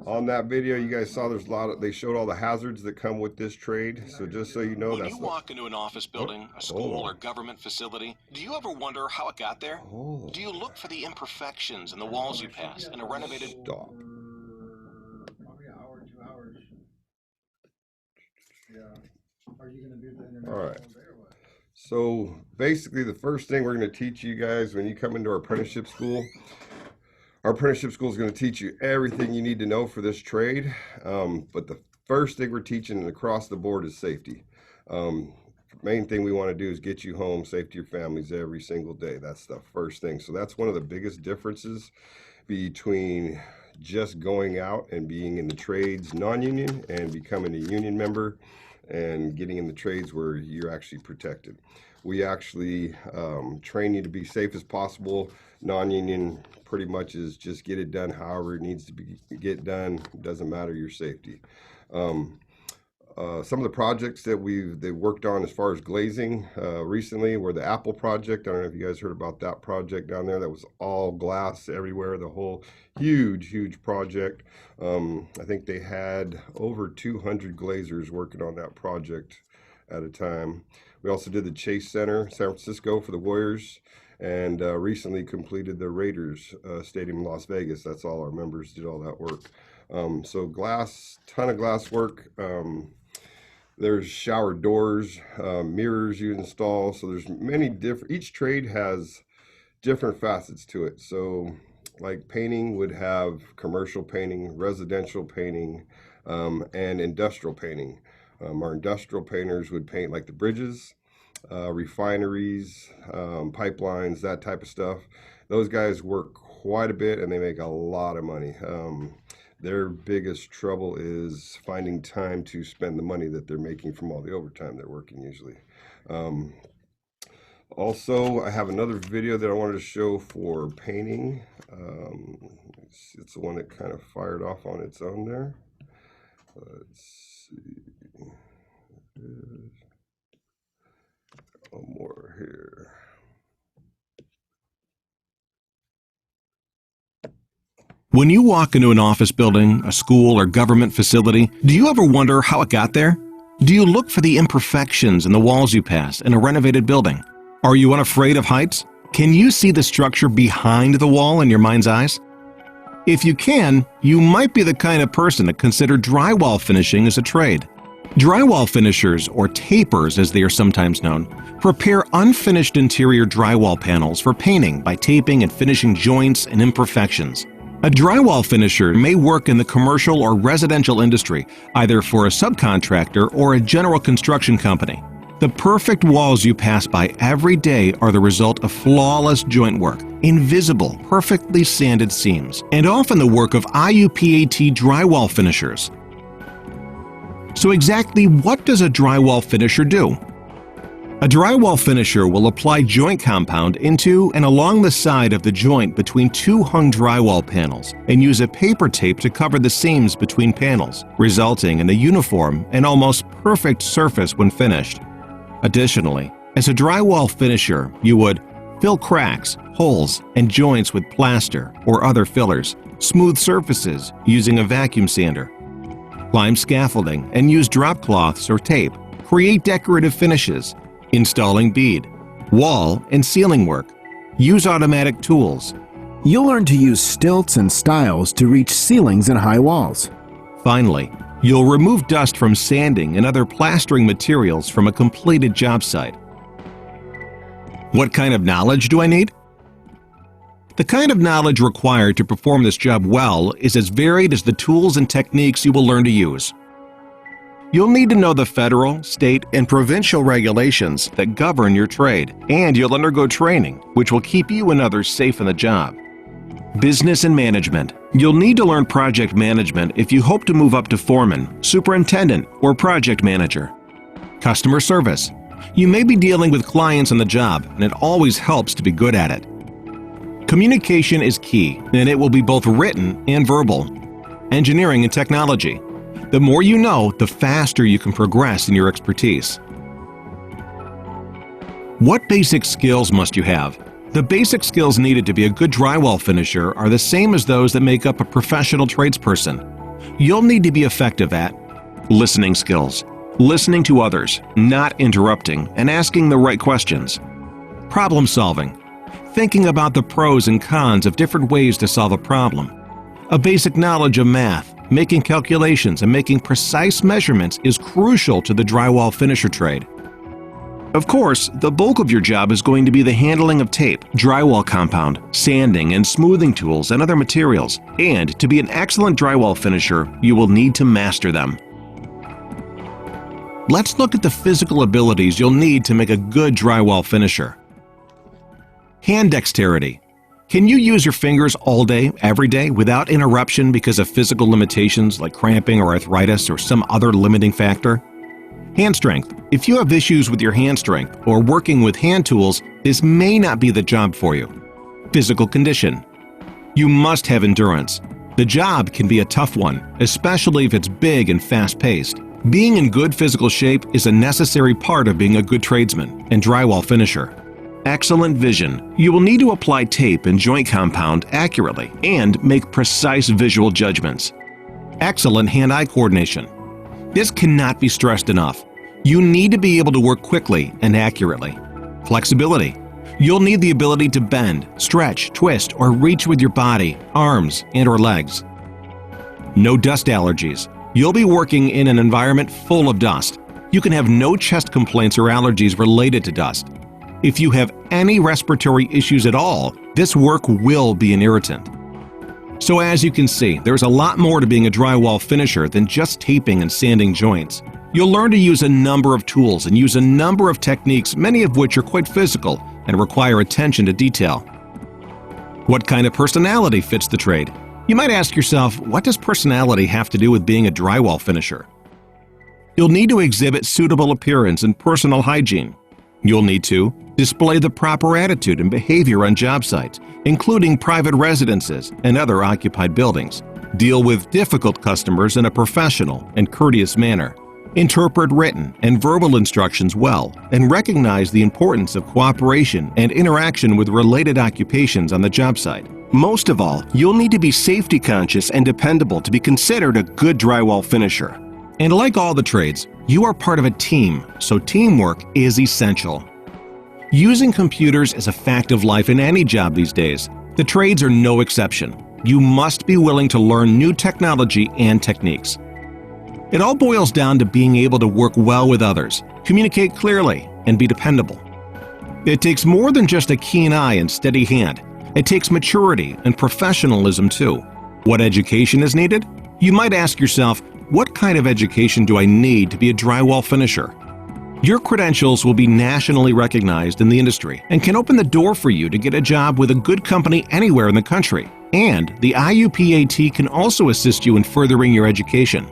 on that video you guys saw there's a lot of, they showed all the hazards that come with this trade. So just so you know, when you walk into an office building, a school, or government facility, do you ever wonder how it got there? Do you look for the imperfections in the walls you pass in a renovated... Stop. Probably an hour, 2 hours. Yeah. Are you going to do the internet? All right. So basically the first thing we're going to teach you guys when you come into our apprenticeship school, our apprenticeship school is going to teach you everything you need to know for this trade. But the first thing we're teaching across the board is safety. Main thing we want to do is get you home safe to your families every single day. That's the first thing. So that's one of the biggest differences between just going out and being in the trades non-union and becoming a union member and getting in the trades where you're actually protected. We actually train you to be safe as possible. Non-union pretty much is just get it done however it needs to be get done. Doesn't matter your safety. Some of the projects that they've worked on as far as glazing recently were the Apple project. I don't know if you guys heard about that project down there. That was all glass everywhere, the whole huge project. I think they had over 200 glazers working on that project at a time. We also did the Chase Center, San Francisco for the Warriors, and recently completed the Raiders Stadium in Las Vegas. That's all our members did all that work. So glass, ton of glass work. There's shower doors, mirrors you install. So there's many different, each trade has different facets to it. So like painting would have commercial painting, residential painting, and industrial painting. Our industrial painters would paint like the bridges, refineries, pipelines, that type of stuff. Those guys work quite a bit and they make a lot of money. Their biggest trouble is finding time to spend the money that they're making from all the overtime they're working usually. Also, I have another video that I wanted to show for painting. It's the one that kind of fired off on its own there. Let's see. One more here. When you walk into an office building, a school, or government facility, do you ever wonder how it got there? Do you look for the imperfections in the walls you pass in a renovated building? Are you unafraid of heights? Can you see the structure behind the wall in your mind's eyes? If you can, you might be the kind of person to consider drywall finishing as a trade. Drywall finishers, or tapers as they are sometimes known, prepare unfinished interior drywall panels for painting by taping and finishing joints and imperfections. A drywall finisher may work in the commercial or residential industry, either for a subcontractor or a general construction company. The perfect walls you pass by every day are the result of flawless joint work, invisible, perfectly sanded seams, and often the work of IUPAT drywall finishers. So exactly what does a drywall finisher do? A drywall finisher will apply joint compound into and along the side of the joint between two hung drywall panels and use a paper tape to cover the seams between panels, resulting in a uniform and almost perfect surface when finished. Additionally, as a drywall finisher, you would Fill cracks, holes, and joints with plaster or other fillers. Smooth surfaces using a vacuum sander. Climb scaffolding and use drop cloths or tape. Create decorative finishes. Installing bead, wall, and ceiling work. Use automatic tools. You'll learn to use stilts and stiles to reach ceilings and high walls. Finally, you'll remove dust from sanding and other plastering materials from a completed job site. What kind of knowledge do I need? The kind of knowledge required to perform this job well is as varied as the tools and techniques you will learn to use. You'll need to know the federal, state, and provincial regulations that govern your trade, and you'll undergo training, which will keep you and others safe in the job. Business and management. You'll need to learn project management if you hope to move up to foreman, superintendent, or project manager. Customer service. You may be dealing with clients on the job, and it always helps to be good at it. Communication is key, and it will be both written and verbal. Engineering and technology. The more you know, the faster you can progress in your expertise. What basic skills must you have? The basic skills needed to be a good drywall finisher are the same as those that make up a professional tradesperson. You'll need to be effective at listening skills, listening to others, not interrupting, and asking the right questions. Problem solving, thinking about the pros and cons of different ways to solve a problem. A basic knowledge of math, making calculations, and making precise measurements is crucial to the drywall finisher trade. Of course, the bulk of your job is going to be the handling of tape, drywall compound, sanding and smoothing tools and other materials, and to be an excellent drywall finisher, you will need to master them. Let's look at the physical abilities you'll need to make a good drywall finisher. Hand dexterity. Can you use your fingers all day, every day, without interruption because of physical limitations like cramping or arthritis or some other limiting factor? Hand strength. If you have issues with your hand strength or working with hand tools, this may not be the job for you. Physical condition. You must have endurance. The job can be a tough one, especially if it's big and fast-paced. Being in good physical shape is a necessary part of being a good tradesman and drywall finisher. Excellent vision. You will need to apply tape and joint compound accurately and make precise visual judgments. Excellent hand-eye coordination. This cannot be stressed enough. You need to be able to work quickly and accurately. Flexibility. You'll need the ability to bend, stretch, twist, or reach with your body, arms, and/or legs. No dust allergies. You'll be working in an environment full of dust. You can have no chest complaints or allergies related to dust. If you have any respiratory issues at all, this work will be an irritant. So as you can see, there's a lot more to being a drywall finisher than just taping and sanding joints. You'll learn to use a number of tools and use a number of techniques, many of which are quite physical and require attention to detail. What kind of personality fits the trade? You might ask yourself, what does personality have to do with being a drywall finisher? You'll need to exhibit suitable appearance and personal hygiene. You'll need to display the proper attitude and behavior on job sites, including private residences and other occupied buildings. Deal with difficult customers in a professional and courteous manner. Interpret written and verbal instructions well, and recognize the importance of cooperation and interaction with related occupations on the job site. Most of all, you'll need to be safety conscious and dependable to be considered a good drywall finisher. And like all the trades, you are part of a team, so teamwork is essential. Using computers is a fact of life in any job these days. The trades are no exception. You must be willing to learn new technology and techniques. It all boils down to being able to work well with others, communicate clearly, and be dependable. It takes more than just a keen eye and steady hand. It takes maturity and professionalism too. What education is needed? You might ask yourself, what kind of education do I need to be a drywall finisher? Your credentials will be nationally recognized in the industry and can open the door for you to get a job with a good company anywhere in the country. And the IUPAT can also assist you in furthering your education.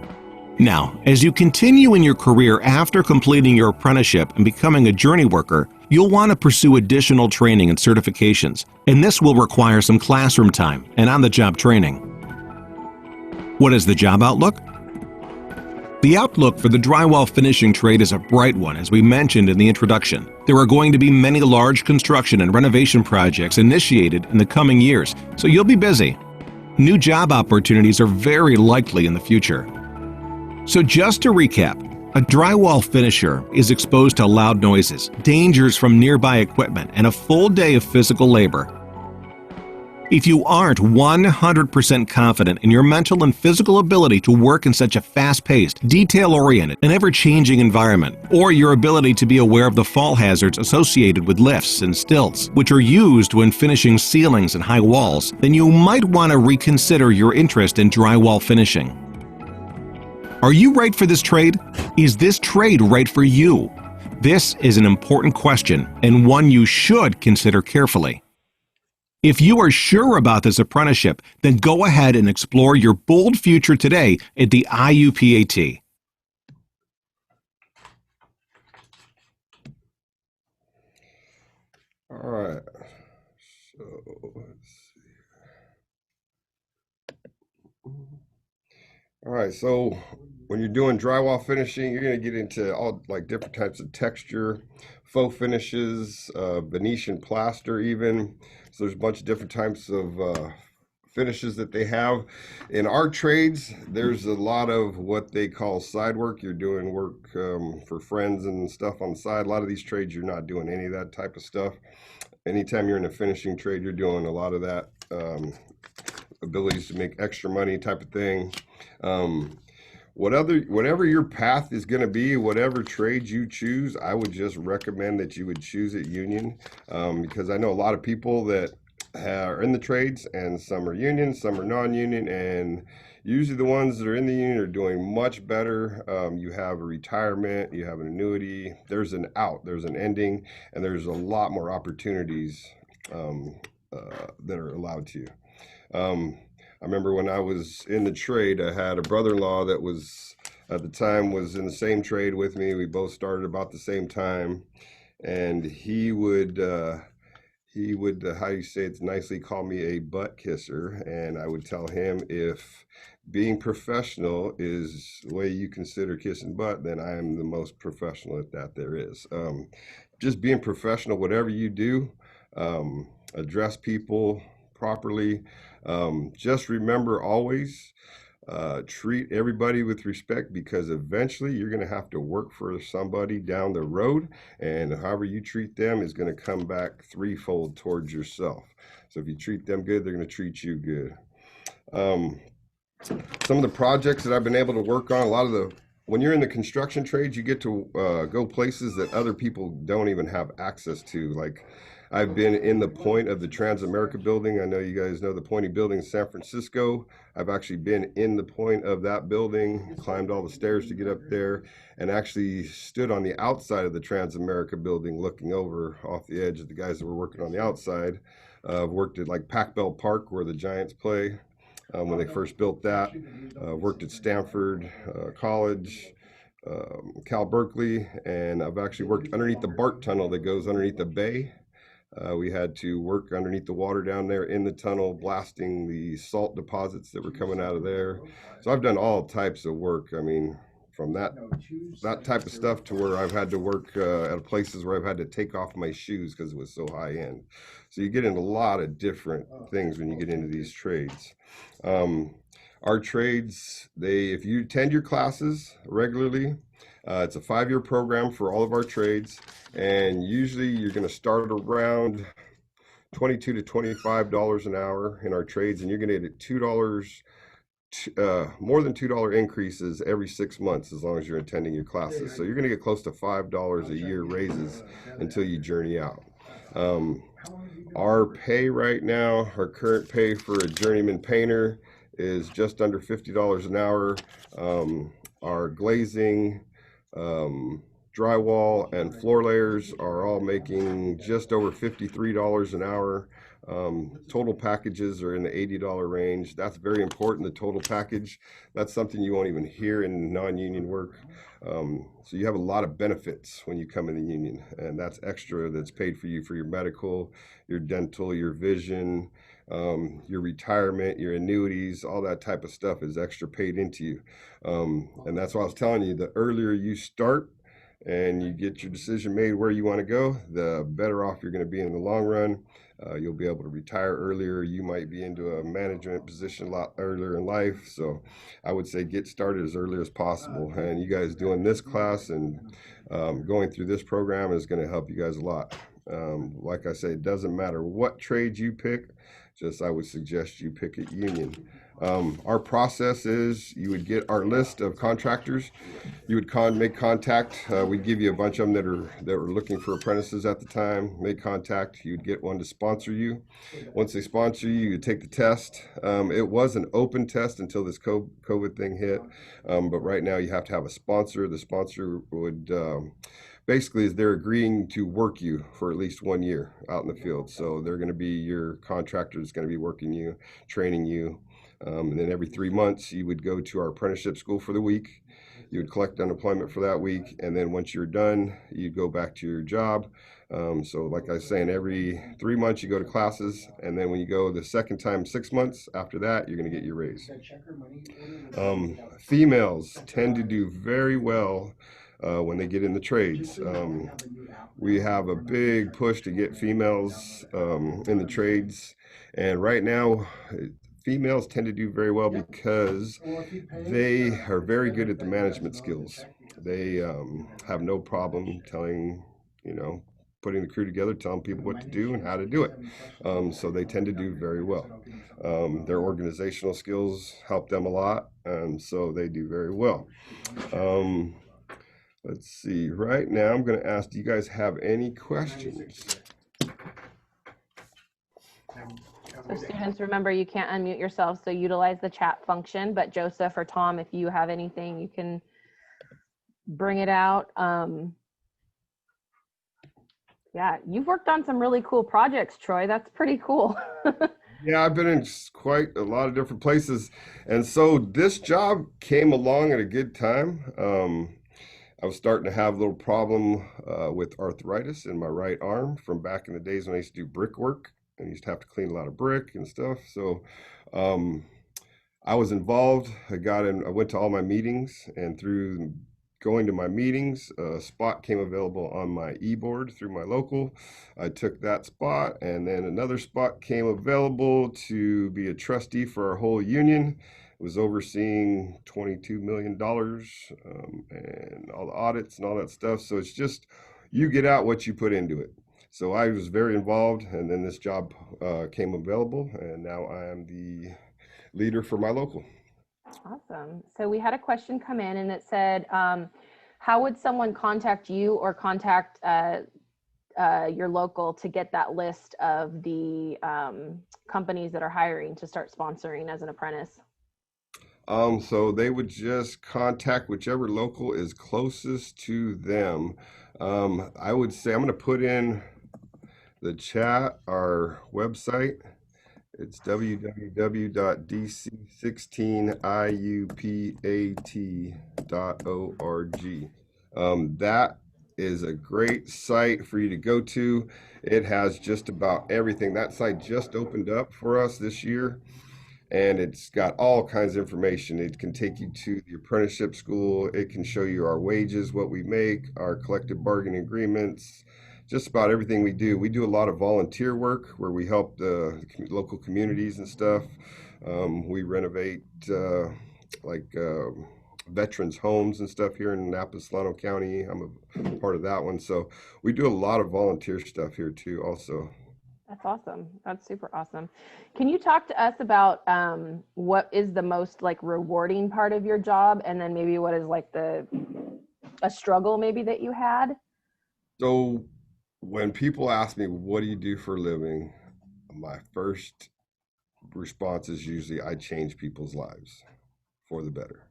Now, as you continue in your career after completing your apprenticeship and becoming a journey worker, you'll want to pursue additional training and certifications, and this will require some classroom time and on-the-job training. What is the job outlook? The outlook for the drywall finishing trade is a bright one, as we mentioned in the introduction. There are going to be many large construction and renovation projects initiated in the coming years, so you'll be busy. New job opportunities are very likely in the future. So just to recap, a drywall finisher is exposed to loud noises, dangers from nearby equipment, and a full day of physical labor. If you aren't 100% confident in your mental and physical ability to work in such a fast-paced, detail-oriented, and ever-changing environment, or your ability to be aware of the fall hazards associated with lifts and stilts, which are used when finishing ceilings and high walls, then you might want to reconsider your interest in drywall finishing. Are you right for this trade? Is this trade right for you? This is an important question, and one you should consider carefully. If you are sure about this apprenticeship, then go ahead and explore your bold future today at the IUPAT. All right. So let's see. All right. So when you're doing drywall finishing, you're going to get into all like different types of texture, faux finishes, Venetian plaster even. So there's a bunch of different types of finishes that they have. In our trades, there's a lot of what they call side work. You're doing work for friends and stuff on the side. A lot of these trades, you're not doing any of that type of stuff. Anytime you're in a finishing trade, you're doing a lot of that abilities to make extra money type of thing. Whatever your path is going to be, whatever trade you choose, I would just recommend that you would choose it union, because I know a lot of people that are in the trades, and some are union, some are non-union, and usually the ones that are in the union are doing much better. You have a retirement, you have an annuity, there's an out, there's an ending, and there's a lot more opportunities that are allowed to you. I remember when I was in the trade, I had a brother-in-law that was, at the time, was in the same trade with me. We both started about the same time, and he would, how you say it's nicely, call me a butt kisser, and I would tell him if being professional is the way you consider kissing butt, then I am the most professional at that there is. Just being professional, whatever you do, address people properly. Just remember always, treat everybody with respect, because eventually you're going to have to work for somebody down the road, and however you treat them is going to come back threefold towards yourself. So if you treat them good, they're going to treat you good. Some of the projects that I've been able to work on, when you're in the construction trades, you get to go places that other people don't even have access to. Like, I've been in the point of the Transamerica building. I know you guys know the Pointy building in San Francisco. I've actually been in the point of that building, climbed all the stairs to get up there, and actually stood on the outside of the Transamerica building looking over off the edge at the guys that were working on the outside. I've worked at like Pac Bell Park where the Giants play when they first built that. Worked at Stanford College, Cal Berkeley, and I've actually worked underneath the BART tunnel that goes underneath the bay. We had to work underneath the water down there in the tunnel, blasting the salt deposits that were coming out of there. So I've done all types of work. I mean, from that type of stuff to where I've had to work at places where I've had to take off my shoes because it was so high end. So you get into a lot of different things when you get into these trades. Our trades, if you attend your classes regularly, it's a 5-year program for all of our trades, and usually you're going to start around $22 to $25 an hour in our trades, and you're going to get $2, more than $2 increases every 6 months as long as you're attending your classes. So you're going to get close to $5 a year raises until you journey out. Our pay right now, our current pay for a journeyman painter is just under $50 an hour. Our glazing, drywall, and floor layers are all making just over $53 an hour. Total packages are in the $80 range. That's very important, the total package. That's something you won't even hear in non-union work. So you have a lot of benefits when you come in the union, and that's extra that's paid for you for your medical, your dental, your vision, your retirement, your annuities, all that type of stuff is extra paid into you. And that's why I was telling you, the earlier you start and you get your decision made where you want to go, the better off you're going to be in the long run. You'll be able to retire earlier. You might be into a management position a lot earlier in life. So I would say get started as early as possible. And you guys doing this class and going through this program is going to help you guys a lot. Like I say, it doesn't matter what trade you pick, just I would suggest you pick a union. Our process is you would get our list of contractors. You would make contact. We'd give you a bunch of them that were looking for apprentices at the time. Make contact. You'd get one to sponsor you. Once they sponsor you, you take the test. It was an open test until this COVID thing hit. But right now you have to have a sponsor. The sponsor would basically is they're agreeing to work you for at least 1 year out in the field. So they're going to be your contractor that's going to be working you, training you. And then every 3 months, you would go to our apprenticeship school for the week. You would collect unemployment for that week. And then once you're done, you'd go back to your job. So like I was saying, every 3 months, you go to classes. And then when you go the second time, 6 months, after that, you're going to get your raise. Females tend to do very well when they get in the trades. We have a big push to get females in the trades. And right now, females tend to do very well because they are very good at the management skills. They have no problem telling, putting the crew together, telling people what to do and how to do it. So they tend to do very well. Their organizational skills help them a lot, so they do very well. Let's see, right now I'm going to ask, do you guys have any questions? So students, remember you can't unmute yourself, so utilize the chat function. But Joseph or Tom, if you have anything, you can bring it out. Yeah, you've worked on some really cool projects, Troy. That's pretty cool. Yeah, I've been in quite a lot of different places. And so this job came along at a good time. I was starting to have a little problem with arthritis in my right arm from back in the days when I used to do brickwork. And used to have to clean a lot of brick and stuff. So I was involved. I went to all my meetings, and through going to my meetings, a spot came available on my e-board through my local. I took that spot, and then another spot came available to be a trustee for our whole union. It was overseeing $22 million and all the audits and all that stuff. So it's just, you get out what you put into it. So I was very involved, and then this job came available, and now I am the leader for my local. Awesome. So we had a question come in, and it said, how would someone contact you or contact your local to get that list of the companies that are hiring to start sponsoring as an apprentice? So they would just contact whichever local is closest to them. I would say, I'm going to put in the chat our website. It's www.dc16iupat.org. That is a great site for you to go to. It has just about everything. That site just opened up for us this year, and it's got all kinds of information. It can take you to the apprenticeship school. It can show you our wages, what we make, our collective bargaining agreements, just about everything we do. We do a lot of volunteer work where we help the local communities and stuff. We renovate veterans' homes and stuff here in Annapolis, Solano County. I'm a part of that one. So we do a lot of volunteer stuff here too also. That's awesome. That's super awesome. Can you talk to us about what is the most rewarding part of your job, and then maybe what is a struggle maybe that you had? So when people ask me, what do you do for a living? My first response is usually I change people's lives for the better.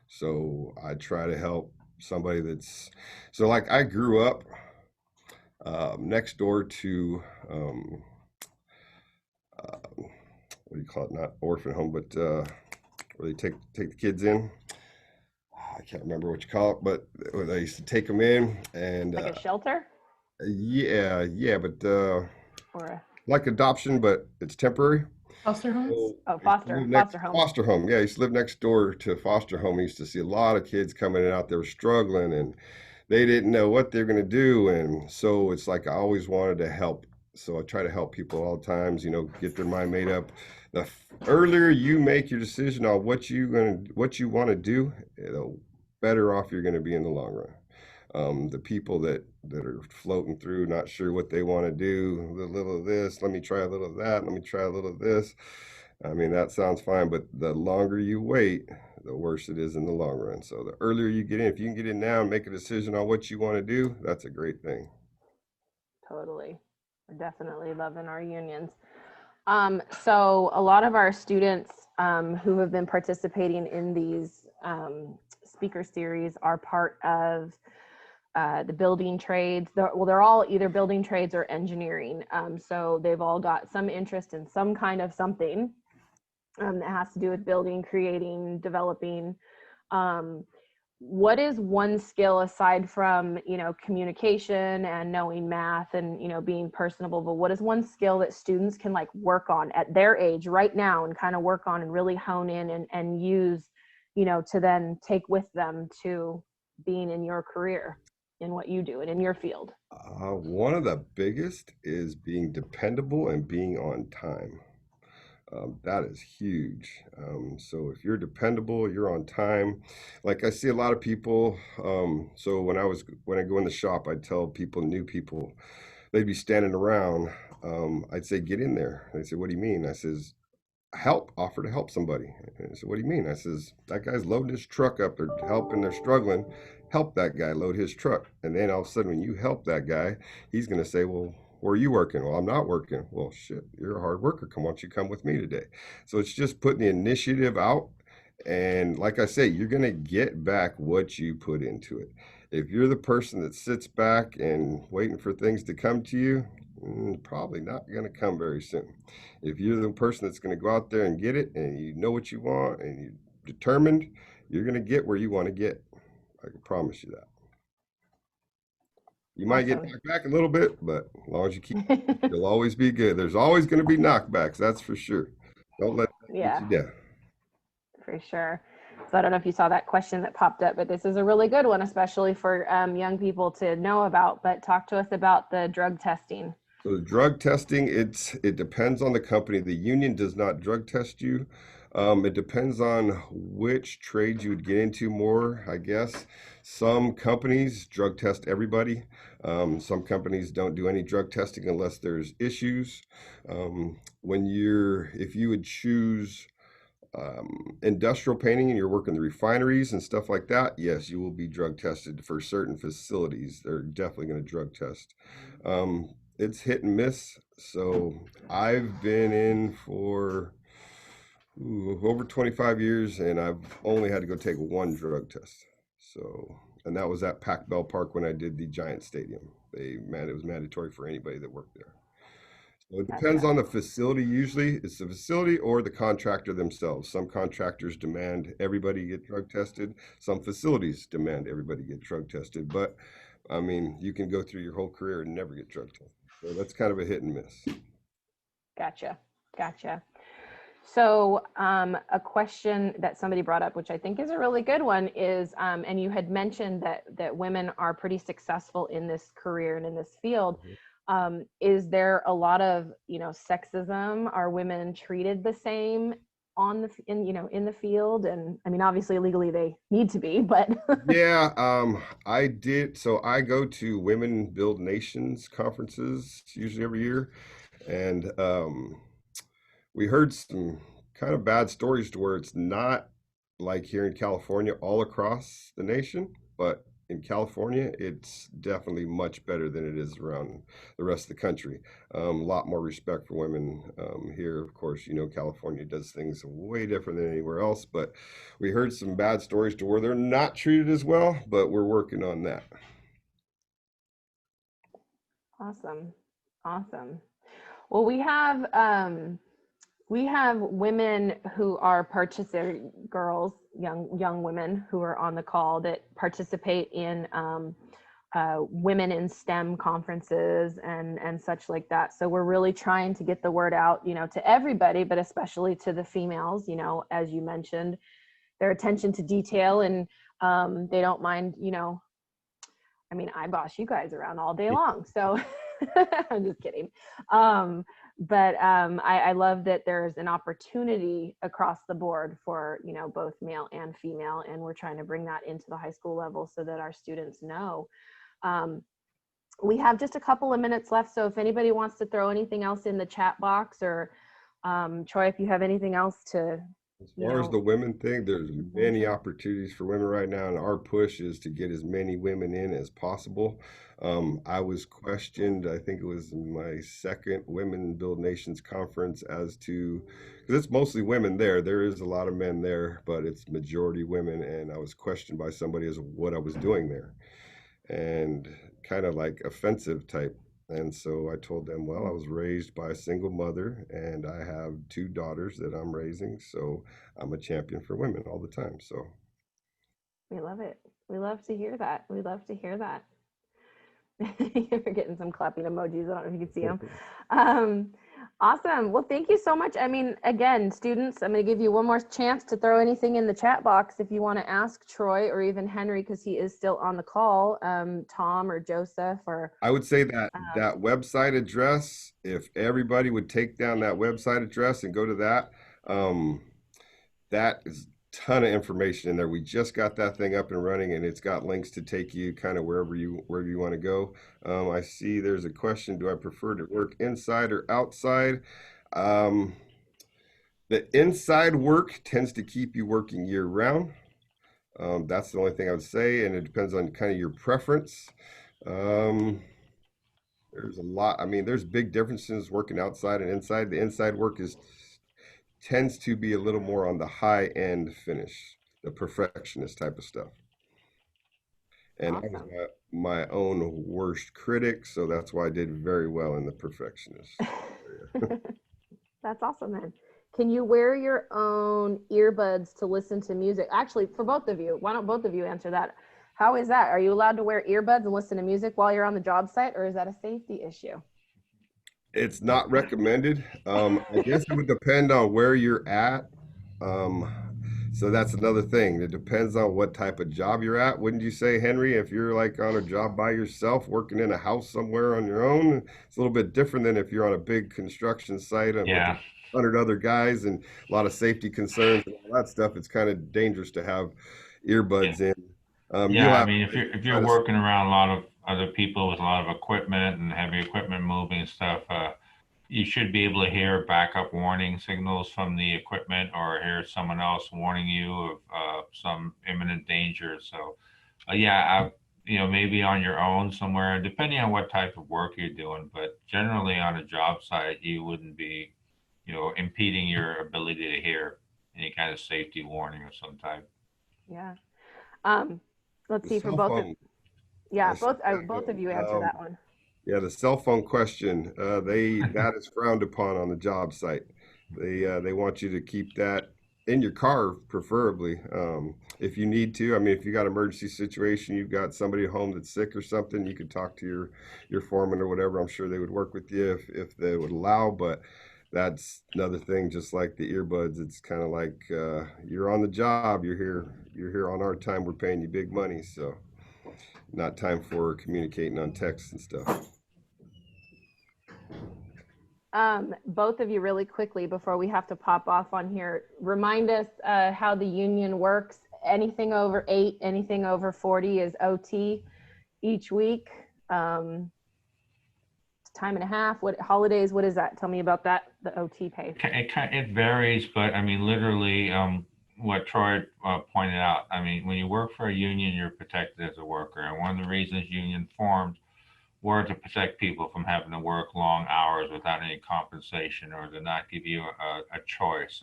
So I try to help somebody that's, so like I grew up next door to, what do you call it? Not orphan home, but where they take the kids in. I can't remember what you call it, but they used to take them in and Like a shelter? yeah, but Or a like adoption, but it's temporary. foster homes? So Oh, I used to live next foster home. foster home. Yeah, I used to live next door to a foster home. I used to see a lot of kids coming in and out there struggling, and they didn't know what they're going to do. And so it's like I always wanted to help. So I try to help people all the times, get their mind made up. The earlier you make your decision on what you want to do, the better off you're going to be in the long run. The people that are floating through, not sure what they want to do, a little of this, let me try a little of that, let me try a little of this. I mean, that sounds fine, but the longer you wait, the worse it is in the long run. So the earlier you get in, if you can get in now and make a decision on what you want to do, that's a great thing. Totally. We're definitely loving our unions. So a lot of our students who have been participating in these speaker series are part of the building trades. They're all either building trades or engineering. So they've all got some interest in some kind of something that has to do with building, creating, developing. What is one skill aside from, communication and knowing math and, being personable, but what is one skill that students can like work on at their age right now and kind of work on and really hone in and use, to then take with them to being in your career, in what you do and in your field? One of the biggest is being dependable and being on time. That is huge. So if you're dependable, you're on time. Like I see a lot of people. So when I go in the shop, I tell people, new people, they'd be standing around. I'd say, get in there. They say, what do you mean? I says, offer to help somebody. And I said, what do you mean? I says, that guy's loading his truck up. They're helping, they're struggling. Help that guy load his truck. And then all of a sudden, when you help that guy, he's going to say, well, where are you working? Well, I'm not working. Well, shit, you're a hard worker. Why don't you come with me today? So it's just putting the initiative out. And like I say, you're going to get back what you put into it. If you're the person that sits back and waiting for things to come to you, probably not going to come very soon. If you're the person that's going to go out there and get it and you know what you want and you're determined, you're going to get where you want to get. I can promise you that. You might get knocked back a little bit, but as long as you keep, you'll always be good. There's always going to be knockbacks, that's for sure. Don't let that get you down. For sure. So I don't know if you saw that question that popped up, but this is a really good one, especially for young people to know about. But talk to us about the drug testing. So the drug testing, it depends on the company. The union does not drug test you. It depends on which trades you would get into more, I guess. Some companies drug test everybody. Some companies don't do any drug testing unless there's issues. If you would choose industrial painting and you're working the refineries and stuff like that, yes, you will be drug tested for certain facilities. They're definitely going to drug test. It's hit and miss. So I've been in for over 25 years and I've only had to go take one drug test. So, and that was at Pac Bell Park when I did the Giant Stadium. It was mandatory for anybody that worked there. So it depends on the facility. Usually it's the facility or the contractor themselves. Some contractors demand everybody get drug tested. Some facilities demand everybody get drug tested. But I mean, you can go through your whole career and never get drug tested. So that's kind of a hit and miss. Gotcha. So a question that somebody brought up, which I think is a really good one, is, and you had mentioned that women are pretty successful in this career and in this field. Is there a lot of, sexism? Are women treated the same in the field? And I mean, obviously legally they need to be, but yeah, I did. So I go to Women Build Nations conferences usually every year, and we heard some kind of bad stories to where it's not like here in California all across the nation, but in California, it's definitely much better than it is around the rest of the country. A lot more respect for women here. Of course, you know, California does things way different than anywhere else, but we heard some bad stories to where they're not treated as well, but we're working on that. Awesome. Awesome. Well, we have women who are girls, young women who are on the call that participate in women in STEM conferences and such like that. So we're really trying to get the word out, you know, to everybody, but especially to the females, you know, as you mentioned, their attention to detail, and they don't mind, you know, I mean, I boss you guys around all day long, so I'm just kidding. I love that there's an opportunity across the board for, you know, both male and female, and we're trying to bring that into the high school level so that our students know. We have just a couple of minutes left, so if anybody wants to throw anything else in the chat box, or Troy, if you have anything else to, as far as the women thing, there's many opportunities for women right now, and our push is to get as many women in as possible. I was questioned, I think it was my second Women Build Nations conference, as to, because it's mostly women there. There is a lot of men there, but it's majority women, and I was questioned by somebody as what I was doing there, and kind of like offensive type. And so I told them, well, I was raised by a single mother, and I have 2 daughters that I'm raising. So I'm a champion for women all the time. So we love it. We love to hear that. We love to hear that. You're getting some clapping emojis. I don't know if you can see them. Awesome. Well, thank you so much. I mean, again, students, I'm going to give you one more chance to throw anything in the chat box if you want to ask Troy or even Henry, because he is still on the call, Tom or Joseph, or I would say that that website address, if everybody would take down that website address and go to that, that is a ton of information in there. We just got that thing up and running, and it's got links to take you kind of wherever you want to go. I see there's a question, do I prefer to work inside or outside? The inside work tends to keep you working year round. That's the only thing I would say, and it depends on kind of your preference. There's a lot, I mean, there's big differences working outside and inside. The inside work tends to be a little more on the high end finish, the perfectionist type of stuff. And I was my own worst critic, so that's why I did very well in the perfectionist area. That's awesome, man. Can you wear your own earbuds to listen to music? Actually, for both of you, why don't both of you answer that? How is that? Are you allowed to wear earbuds and listen to music while you're on the job site, or is that a safety issue? It's not recommended. I guess it would depend on where you're at. So that's another thing. It depends on what type of job you're at. Wouldn't you say, Henry, if you're like on a job by yourself, working in a house somewhere on your own, it's a little bit different than if you're on a big construction site and with 100 other guys and a lot of safety concerns and all that stuff. It's kind of dangerous to have earbuds in. I mean, if you're working around a lot of other people with a lot of equipment and heavy equipment moving and stuff, you should be able to hear backup warning signals from the equipment, or hear someone else warning you of some imminent danger. So, you know, maybe on your own somewhere, depending on what type of work you're doing. But generally, on a job site, you wouldn't be, you know, impeding your ability to hear any kind of safety warning of some type. Yeah. Let's see, for both of you. Yeah, both of you answer that one. Yeah, the cell phone question, that is frowned upon on the job site. They want you to keep that in your car, preferably, if you need to. I mean, if you got an emergency situation, you've got somebody at home that's sick or something, you could talk to your foreman or whatever. I'm sure they would work with you if they would allow, but that's another thing. Just like the earbuds, it's kind of like you're on the job, you're here on our time, we're paying you big money, so not time for communicating on text and stuff. Both of you, really quickly before we have to pop off on here, remind us how the union works. Anything over 8, anything over 40 is OT each week. Time and a half. What holidays? What is that? Tell me about that. The OT pay. It varies, but I mean, literally, what Troy pointed out. I mean, when you work for a union, you're protected as a worker. And one of the reasons union formed were to protect people from having to work long hours without any compensation or to not give you a choice.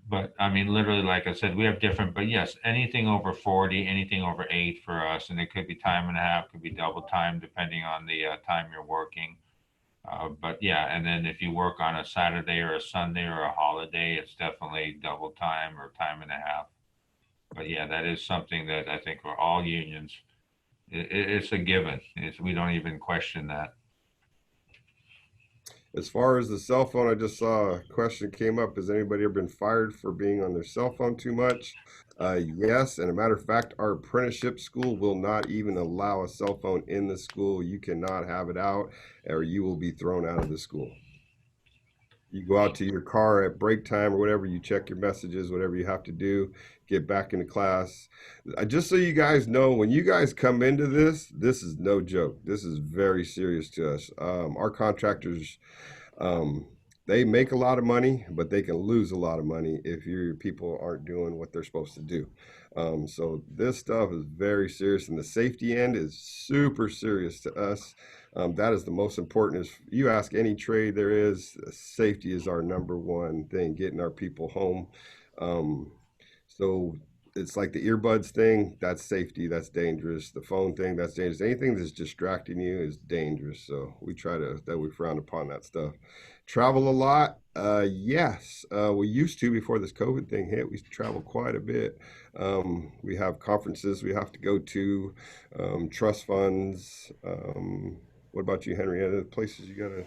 But I mean, literally, like I said, we have different, but yes, anything over 40, anything over 8 for us, and it could be time and a half, could be double time, depending on the time you're working. But yeah, and then if you work on a Saturday or a Sunday or a holiday, it's definitely double time or time and a half. But yeah, that is something that I think for all unions, it's a given. We don't even question that. As far as the cell phone, I just saw a question came up. Has anybody ever been fired for being on their cell phone too much? Yes, and a matter of fact, our apprenticeship school will not even allow a cell phone in the school. You cannot have it out or you will be thrown out of the school. You go out to your car at break time or whatever, you check your messages, whatever you have to do, get back into class. Just so you guys know, when you guys come into this is no joke. This is very serious to us. Our contractors, they make a lot of money, but they can lose a lot of money if your people aren't doing what they're supposed to do. So this stuff is very serious, and the safety end is super serious to us. That is the most important. Is you ask any trade there is, safety is our number one thing, getting our people home. So it's like the earbuds thing, that's safety, that's dangerous. The phone thing, that's dangerous. Anything that's distracting you is dangerous. So we frown upon that stuff. Travel a lot, yes. We used to before this COVID thing hit. We used to travel quite a bit. We have conferences we have to go to, trust funds. What about you, Henry? Other places you gotta?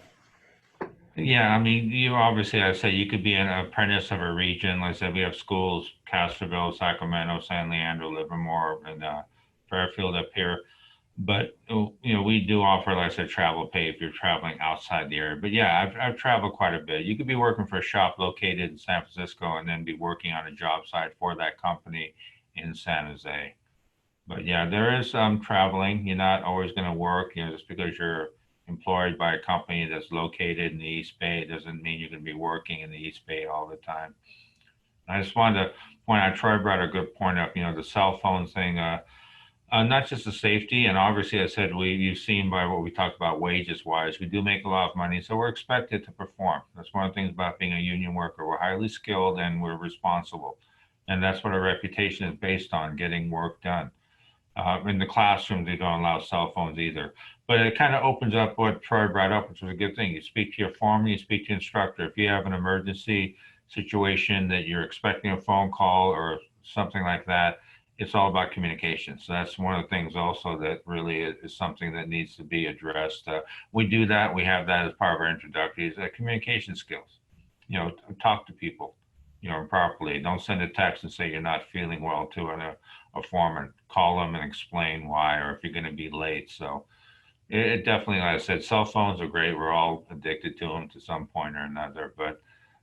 Yeah, I mean, you obviously, I say you could be an apprentice of a region. Like I said, we have schools, Castroville, Sacramento, San Leandro, Livermore, and Fairfield up here. But, we do offer, like I said, travel pay if you're traveling outside the area. But yeah, I've traveled quite a bit. You could be working for a shop located in San Francisco and then be working on a job site for that company in San Jose. But yeah, there is traveling. You're not always going to work, just because you're employed by a company that's located in the East Bay doesn't mean you're going to be working in the East Bay all the time. I just wanted to point out, Troy brought a good point up, the cell phone thing, not just the safety, and obviously I said you've seen by what we talked about wages wise, we do make a lot of money, so we're expected to perform. That's one of the things about being a union worker. We're highly skilled and we're responsible. And that's what our reputation is based on, getting work done. In the classroom, they don't allow cell phones either. But it kind of opens up what Troy brought up, which was a good thing. You speak to your foreman, you speak to your instructor. If you have an emergency situation that you're expecting a phone call or something like that, it's all about communication. So that's one of the things also that really is something that needs to be addressed. We do that. We have that as part of our introductories, communication skills. Talk to people, properly. Don't send a text and say you're not feeling well to a foreman. Call them and explain why, or if you're going to be late. So it definitely, like I said, cell phones are great. We're all addicted to them to some point or another. But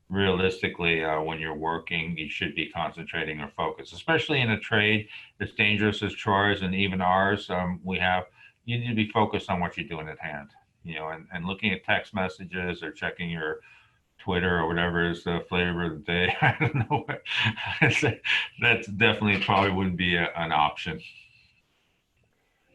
realistically, when you're working, you should be concentrating or focused, especially in a trade as dangerous as Troy's and even ours. You need to be focused on what you're doing at hand, and looking at text messages or checking your Twitter or whatever is the flavor of the day. I don't know. That's definitely probably wouldn't be an option.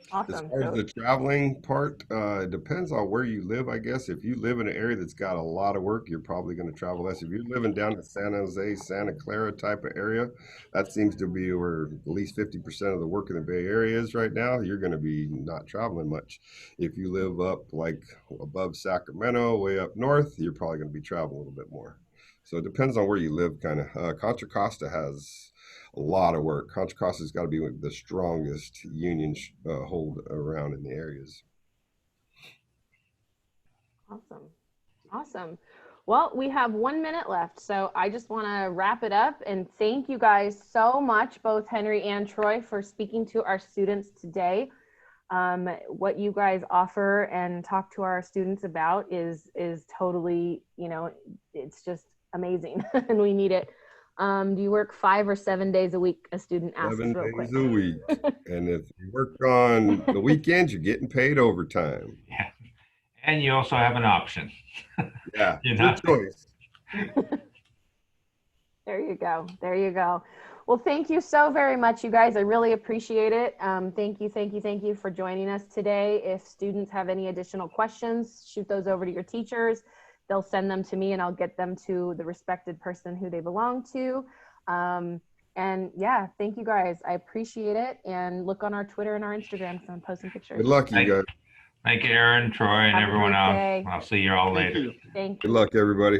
Awesome. As far as the traveling part, it depends on where you live, I guess. If you live in an area that's got a lot of work, you're probably going to travel less. If you're living down in San Jose, Santa Clara type of area, that seems to be where at least 50% of the work in the Bay Area is right now. You're going to be not traveling much. If you live up like above Sacramento, way up north, you're probably going to be traveling a little bit more. So it depends on where you live, kind of. Contra Costa has a lot of work. Contra Costa's got to be the strongest union hold around in the areas. Awesome. Well, we have 1 minute left, so I just want to wrap it up and thank you guys so much, both Henry and Troy, for speaking to our students today. What you guys offer and talk to our students about is totally, it's just amazing and we need it. Do you work 5 or 7 days a week? A student asks 7 real quick. days a week. And if you work on the weekends, you're getting paid overtime. Yeah. And you also have an option. Yeah, good choice. There you go. There you go. Well, thank you so very much, you guys. I really appreciate it. Thank you for joining us today. If students have any additional questions, shoot those over to your teachers. They'll send them to me and I'll get them to the respected person who they belong to. And yeah, thank you guys. I appreciate it. And look on our Twitter and our Instagram, so I'm posting pictures. Good luck, you guys. Thank you, Aaron, Troy, and Have a everyone great else. day. I'll see you all later. Thank you. Good luck, everybody.